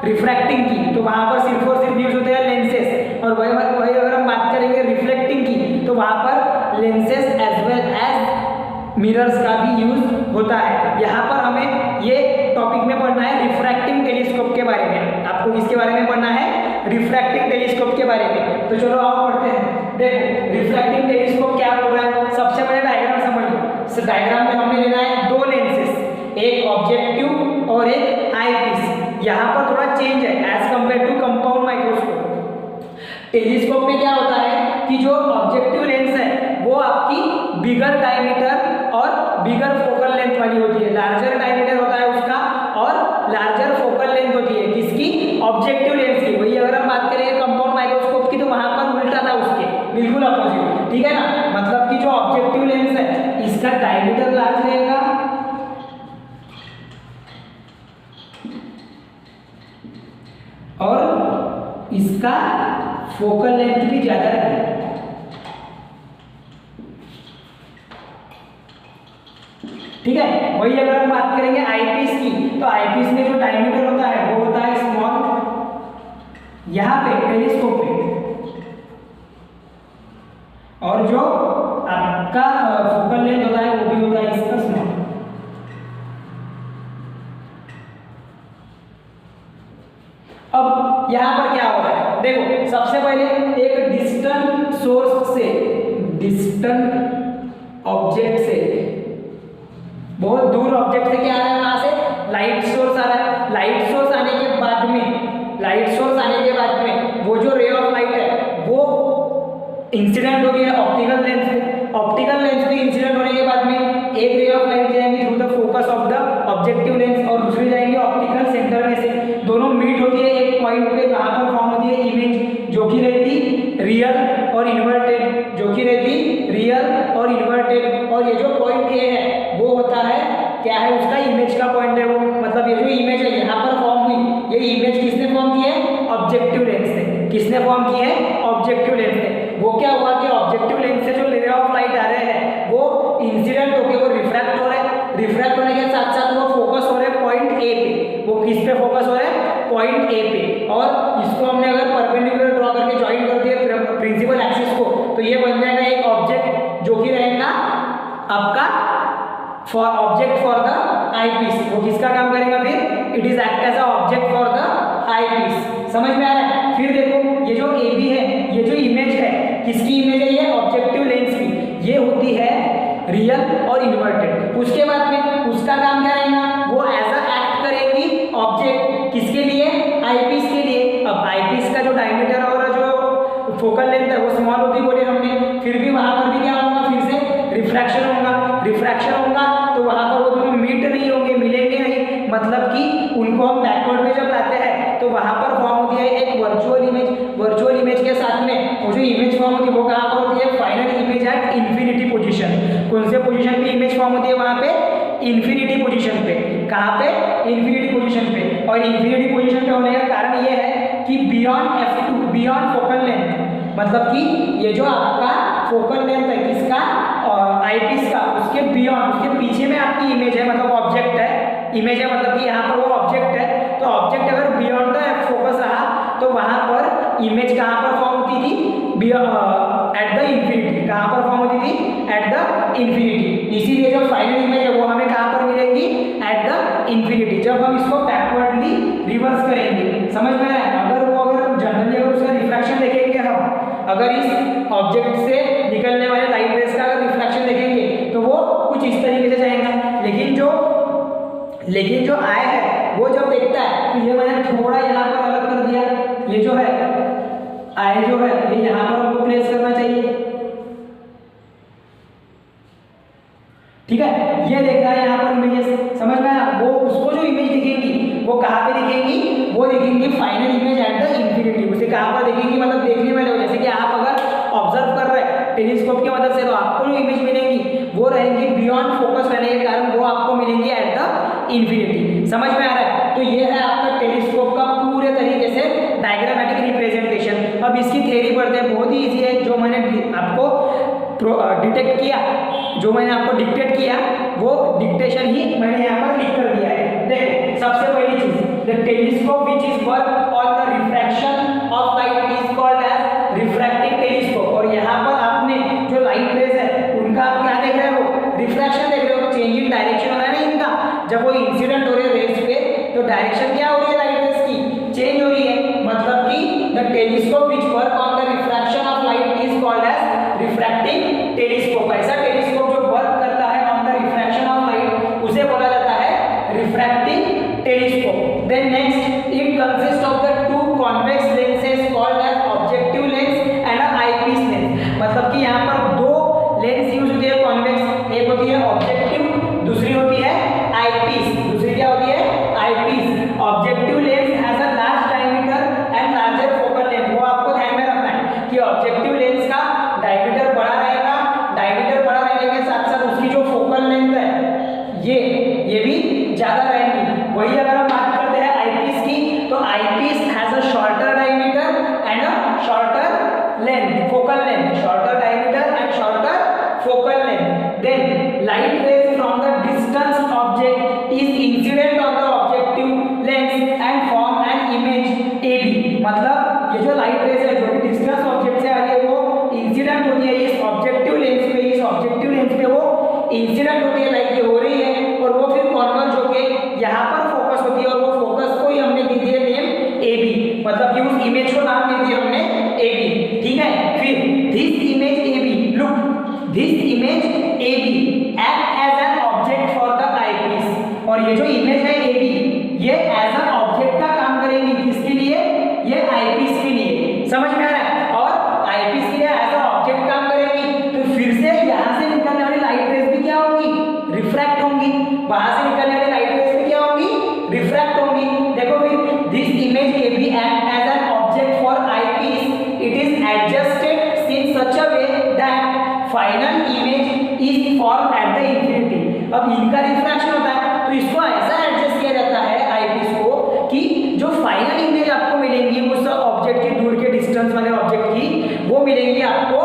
रिफ्रैक्टिंग की, तो वहां पर सिर्फ और सिर्फ यूज होते हैं लेंसेस। और वही अगर हम बात करेंगे रिफ्लेक्टिंग की तो वहां पर lenses as well as mirrors का भी यूज होता है। यहाँ पर हमें ये टॉपिक में पढ़ना है रिफ्रैक्टिंग टेलीस्कोप के बारे में। आपको किसके बारे में पढ़ना है, रिफ्रैक्टिंग टेलीस्कोप के बारे में। तो चलो आओ पढ़ते हैं। देखो रिफ्रैक्टिंग टेलीस्कोप क्या हो रहा है, सबसे पहले डायग्राम समझ लो। इस डायग्राम में हमें लेना है दो लेंसेस, एक ऑब्जेक्टिव और एक आई पीस। यहाँ पर थोड़ा चेंज है as compare to compound microscope. Telescope में क्या होता है कि जो ऑब्जेक्टिव लेंस है वो आपकी बिगर डायमीटर और बिगर फोकल लेंथ वाली होती है। लार्जर डायमीटर होता है उसका और लार्जर फोकल लेंथ होती है किसकी, ऑब्जेक्टिव लेंस की। वही अगर हम बात करें कंपाउंड माइक्रोस्कोप की तो वहां पर उल्टा था उसके, बिल्कुल अपोजिट, ठीक है ना। मतलब कि जो ऑब्जेक्टिव लेंस है इसका डायमीटर लार्ज रहेगा और इसका फोकल लेंथ भी ज्यादा रहेगा। ठीक है, वही अगर हम बात करेंगे आईपीस की तो आईपीस में जो डायमीटर होता है वो होता है स्मॉल यहाँ पे टेलीस्कोप पे, और जो आपका फोकल लेंथ होता है वो भी होता है इसका स्मॉल। अब यहाँ पर क्या हो रहा है देखो, सबसे पहले एक डिस्टेंट सोर्स से, डिस्टेंट ऑब्जेक्ट से, बहुत दूर ऑब्जेक्ट से क्या आ रहा है, वहां से लाइट सोर्स आ रहा है। लाइट सोर्स आने के बाद में, लाइट सोर्स आने के बाद में वो जो रे ऑफ लाइट है वो इंसिडेंट हो गया ऑप्टिकल लेंस पे। ऑप्टिकल लेंस पे इंसिडेंट होने के बाद में एक रे ऑफ लाइट जाएंगी through the focus of the objective lens और दूसरी जाएंगी ऑप्टिकल सेंटर में से। दोनों मीट होती है एक पॉइंट पे, कहां पर फॉर्म होती है इमेज, जो कि रहती रियल और इन्वर्टेड, जो कि रहती रियल और इन्वर्टेड। और ये जो पॉइंट ए है वो होता है क्या है, उसका इमेज का पॉइंट है वो। मतलब ये जो इमेज है यहाँ पर फॉर्म हुई, ये इमेज किसने फॉर्म की है, ऑब्जेक्टिव लेंस ने। किसने फॉर्म की है, ऑब्जेक्टिव लेंस ने। वो क्या हुआ कि ऑब्जेक्टिव लेंस से जो रे ऑफ लाइट आ रहे हैं वो इंसिडेंट होकर वो रिफ्रैक्ट हो रहे हैं। रिफ्रैक्ट होने के साथ साथ वो फोकस हो रहे हैं पॉइंट ए पे। वो किस पे फोकस हो रहे हैं, पॉइंट ए पे। और इसको हमने अगर परपेंडिकुलर ड्रॉ करके ज्वाइन कर दिया प्रिंसिपल एक्सिस को तो ये बन जाएगा एक ऑब्जेक्ट जो कि रहेगा आपका for object for the eyepiece. वो किसका काम करेगा फिर, it is act as a object for the eyepiece. समझ में आ रहा है। फिर देखो ये जो ए बी है, ये जो इमेज है किसकी इमेज है, ये ऑब्जेक्टिव लेंस की। ये होती है रियल और इन्वर्टेड। उसके बाद में उसका काम क्या रहेगा, वो एज अ एक्ट करेंगी ऑब्जेक्ट किसके लिए, आईपीस के लिए। अब आईपीस का जो डायमीटर और जो फोकल लेंथ है वो स्मॉल होती बोले हमने, फिर भी वहां पर भी क्या होगा, फिर से रिफ्रैक्शन होगा। रिफ्रैक्शन होगा तो वहां पर वो दोनों मीट नहीं होंगे, मिलेंगे नहीं। मतलब कि उनको हम बैकवर्ड में जब लाते हैं तो वहां पर फॉर्म होती है एक वर्चुअल इमेज। वर्चुअल इमेज के साथ में वो जो इमेज फॉर्म होती है वो कहां पर होती है, final image at infinity position. कौन से पोजीशन पे इमेज फॉर्म होती है, वहां पे इन्फिनिटी पोजीशन पे। कहां पे, इन्फिनिटी पोजीशन पे। और इन्फिनिटी पोजीशन पे होने का कारण ये है कि beyond f2, beyond focal length, मतलब कि ये जो आपका फोकल लेंथ है किसका, आईपीस का, उसके बियॉन्ड, उसके पीछे में आपकी इमेज है, मतलब ऑब्जेक्ट है। इमेज है मतलब कि यहाँ पर वो ऑब्जेक्ट है। तो ऑब्जेक्ट अगर बियॉन्ड द फोकस रहा तो वहां पर इमेज कहां पर फॉर्म होती थी, एट द इन्फिनिटी। कहां पर फॉर्म होती थी, एट द इन्फिनिटी। इसीलिए जो फाइनल इमेज है वो हमें कहां पर मिलेगी, एट द इन्फिनिटी। जब हम इसको बैकवर्डली रिवर्स करेंगे, समझ में आ रहा है। अगर जनरली अगर उसका रिफ्रैक्शन देखेंगे हम, अगर इस ऑब्जेक्ट से निकलने वाले लाइट रेस का अगर रिफ्लेक्शन देखेंगे तो वो कुछ इस तरीके से जाएगा। लेकिन जो आई है वो जब देखता है तो ये मैंने थोड़ा यहाँ पर अलग कर दिया। ये जो है आई जो है ये यहाँ पर हमको प्लेस करना चाहिए, ठीक है। ये देख रहा है यहाँ पर इमेजेस, समझ में आया। वो उसको जो इमेज दिखेंगी वो कहाँ पे दिखेंगी, वो दिखेंगी final image at the infinity. उसे कहाँ पर दिखेंगी, मतलब देखने वाले हो, जैसे कि आप अगर ऑब्जर्व कर रहे हैं टेलीस्कोप की मदद से तो आपको जो इमेज मिलेंगी वो रहेंगी बियॉन्ड फोकस रहने के कारण वो आपको मिलेंगी एट द इन्फिनिटी। समझ में आ रहा है। तो ये है आपका टेलीस्कोप का पूरे तरीके से डायग्रामेटिक रिप्रेजेंटेशन। अब इसकी थ्योरी पढ़ते हैं, बहुत ही ईजी है। जो मैंने आपको डिटेक्ट किया, जो मैंने आपको डिक्टेट किया वो डिक्टेशन ही मैंने यहाँ पर लिख कर दिया है। देखो सबसे पहली चीज, the telescope which is work on the refraction of light is called as refracting telescope. और यहाँ पर आपने जो लाइट रेज है उनका आप क्या देख रहे हो, रिफ्रैक्शन देख रहे हो। चेंज इन डायरेक्शन हो रहा है ना इनका, जब वो इंसिडेंट हो रहे हैं रेज पे तो डायरेक्शन क्या हो रही है लाइट रेज की, चेंज हो रही है। मतलब कि the telescope which work on the refraction of light is called as refracting telescope. ऐसा टेलीस्कोप जो वर्क करता है on the refraction of light उसे बोला जाता है refracting telescope. Then next, it consist of the two objective lens पे वो इंसिडेंट होती है, लाइक ये हो रही है, और वो फिर कॉन्वर्ज होके यहाँ पर फोकस होती है, और वो फोकस को ही हमने दी थी नेम ए बी, मतलब कि उस इमेज को नाम दे दिया हमने ए बी, ठीक है। फिर this image A B, look this image A B act as an object for the eyepiece, और ये जो इमेज है ए बी ये एज एन ऑब्जेक्ट का काम करेगी, किसके लिए, ये आई पीस के लिए, समझ में आ रहा है, और आई पीस के लिए एज एन ऑब्जेक्ट काम करेगी, तो फिर से यहाँ से निकलने वाली लाइट रेज भी क्या होंगी, रिफ्रैक्ट होंगी, वहां से निकलने वाली लाइट रेज भी क्या होंगी, रिफ्रैक्ट होंगी। देखो फिर this image A B act as an object for eyepiece, it is adjusted in such a way that final image is form at the infinity. अब इनका रिफ्रैक्शन होता है तो इसको ऐसा एडजस्ट किया जाता है आई पीस को कि जो फाइनल इमेज आपको मिलेंगी उस ऑब्जेक्ट की, दूर के डिस्टेंस वाले ऑब्जेक्ट की, वो मिलेंगी आपको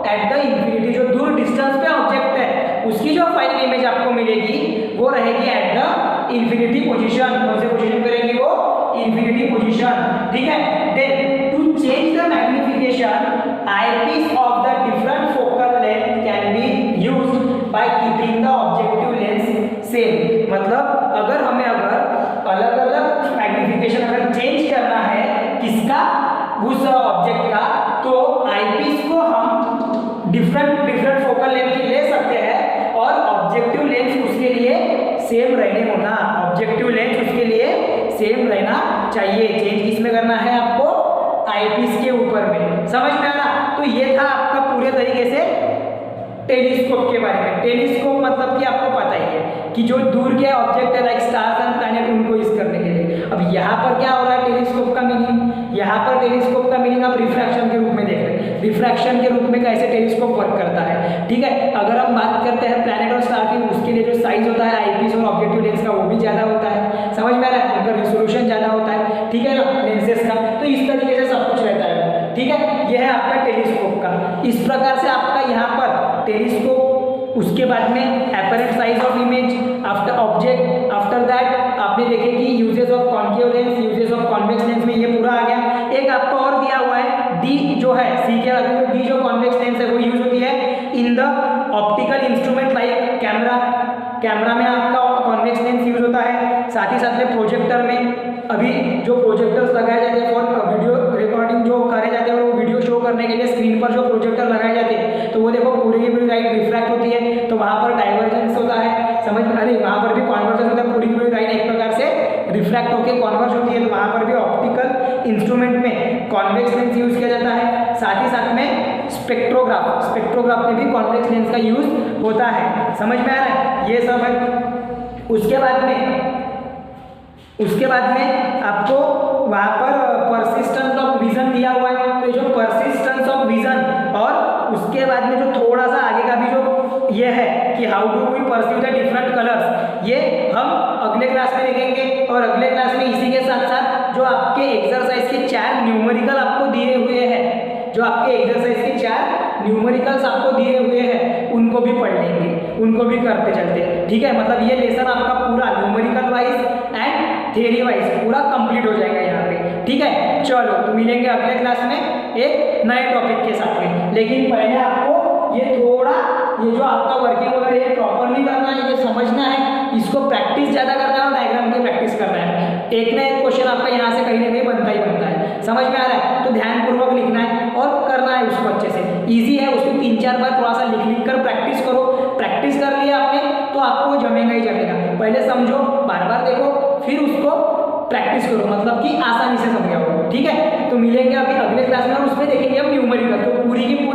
एट द इंफिनिटी, जो दूर डिस्टेंस पे ऑब्जेक्ट है उसकी जो फाइनल इमेज आपको मिलेगी वो रहेगी एट द इंफिनिटी पोजीशन। कौन से पोजीशन पे रहेगी वो, इंफिनिटी पोजीशन, ठीक है। Then to change the magnification eyepiece of the different focal length can be used by keeping the objective lens same। मतलब अगर हमें अलग अलग मैग्निफिकेशन अगर चेंज करना है किसका, उस ऑब्जेक्ट का, तो आईपीस को हम डिफरेंट फोकल लेंथ ले सकते हैं, और ऑब्जेक्टिव लेंस उसके लिए सेम रहने होना, ऑब्जेक्टिव लेंस उसके लिए सेम रहना चाहिए। चेंज किसमें करना है आपको, आईपीस के ऊपर में, समझ में आ रहा। तो ये था आपका पूरे तरीके से टेलीस्कोप के बारे में। टेलीस्कोप मतलब कि आपको पता ही है कि जो दूर के ऑब्जेक्ट है लाइक स्टार्स एंड प्लैनेट, उनको यूज करने के लिए। अब यहाँ पर क्या हो रहा है टेलीस्कोप का मीनिंग, यहाँ पर टेलीस्कोप का मीनिंग आप रिफ्रैक्शन के रूप में देख रहे हैं, रिफ्रैक्शन के रूप में कैसे टेलीस्कोप वर्क करता है, ठीक है। अगर हम बात करते हैं प्लैनेट और स्टार की, उसके लिए जो साइज होता है आईपीस और ऑब्जेक्टिव लेंस का वो भी ज़्यादा होता है, समझ में आ रहा है, उनका रिजोल्यूशन ज़्यादा होता है, ठीक है ना, लेंसेज का। तो इस तरीके से सब कुछ रहता है, ठीक है। यह है आपका टेलीस्कोप का। इस प्रकार से आपका यहाँ पर टेलीस्कोप, उसके बाद में apparent size of image after object, after that आपने देखे कि uses of concave lens, uses of convex lens में ये पूरा आ गया। एक आपको और दिया हुआ है डी जो है, सी के बाद में डी जो कॉन्वेक्स लेंस है वो यूज होती है in the optical instrument like camera, camera में आपका कॉन्वेक्स लेंस यूज होता है। साथ ही साथ में प्रोजेक्टर में, अभी जो प्रोजेक्टर्स लगाए जाते हैं फॉर वीडियो रिकॉर्डिंग जो करे जाते हैं और वो वीडियो शो करने के लिए स्क्रीन पर जो प्रोजेक्टर लगाए जाते हैं, तो वो देखो पूरी की पूरी लाइट रिफ्रैक्ट होती है, तो वहाँ पर डाइवर्जेंस होता है, समझ में, अरे वहाँ पर भी कॉन्वर्जेंस होता है, पूरी की पूरी लाइट एक प्रकार से रिफ्रैक्ट होकर कॉन्वर्ज होती है, तो वहाँ पर भी ऑप्टिकल इंस्ट्रूमेंट में कॉन्वेक्स लेंस यूज किया जाता है। साथ ही साथ में स्पेक्ट्रोग्राफ, स्पेक्ट्रोग्राफ में भी कॉन्वेक्स लेंस का यूज होता है, समझ में आ रहा है, ये सब है। उसके बाद में आपको वहाँ पर परसिस्टेंस ऑफ विजन दिया हुआ है, तो ये जो परसिस्टेंस ऑफ विजन, और उसके बाद में जो थोड़ा सा आगे का भी जो ये है कि how do we perceive the different colours, ये हम अगले क्लास में देखेंगे। और अगले क्लास में इसी के साथ साथ जो आपके एक्सरसाइज के 4 न्यूमेरिकल आपको दिए हुए हैं, जो आपके एक्सरसाइज के 4 न्यूमेरिकल्स आपको दिए हुए हैं, उनको भी पढ़ लेंगे, उनको भी करते चलते हैं, ठीक है। मतलब ये लेसन आपका पूरा numerical wise and theory wise पूरा कंप्लीट हो जाएगा यहाँ पे, ठीक है। चलो तो मिलेंगे अगले क्लास में एक नए टॉपिक के साथ में, लेकिन पहले आपको ये थोड़ा ये जो आपका वर्किंग वगैरह ये प्रॉपरली करना है, ये समझना है, इसको प्रैक्टिस ज़्यादा करना है और डायग्राम की प्रैक्टिस करना है। एक ना एक क्वेश्चन आपका यहाँ से कहीं ना कहीं बनता ही बनता है, समझ में आ रहा है, तो ध्यानपूर्वक लिखना है और करना है उसको अच्छे से। ईजी है, उसको 3-4 बार थोड़ा सा लिख कर प्रैक्टिस करो। प्रैक्टिस कर लिया आपने तो आपको वो जमेगा ही जमेगा। पहले समझो, बार बार देखो, फिर उसको प्रैक्टिस करो, मतलब कि आसानी से समझ आओ, ठीक है। तो मिलेंगे अभी अगले क्लास में और उसमें देखेंगे हम न्यूमेरिकल, तो पूरी की पूरी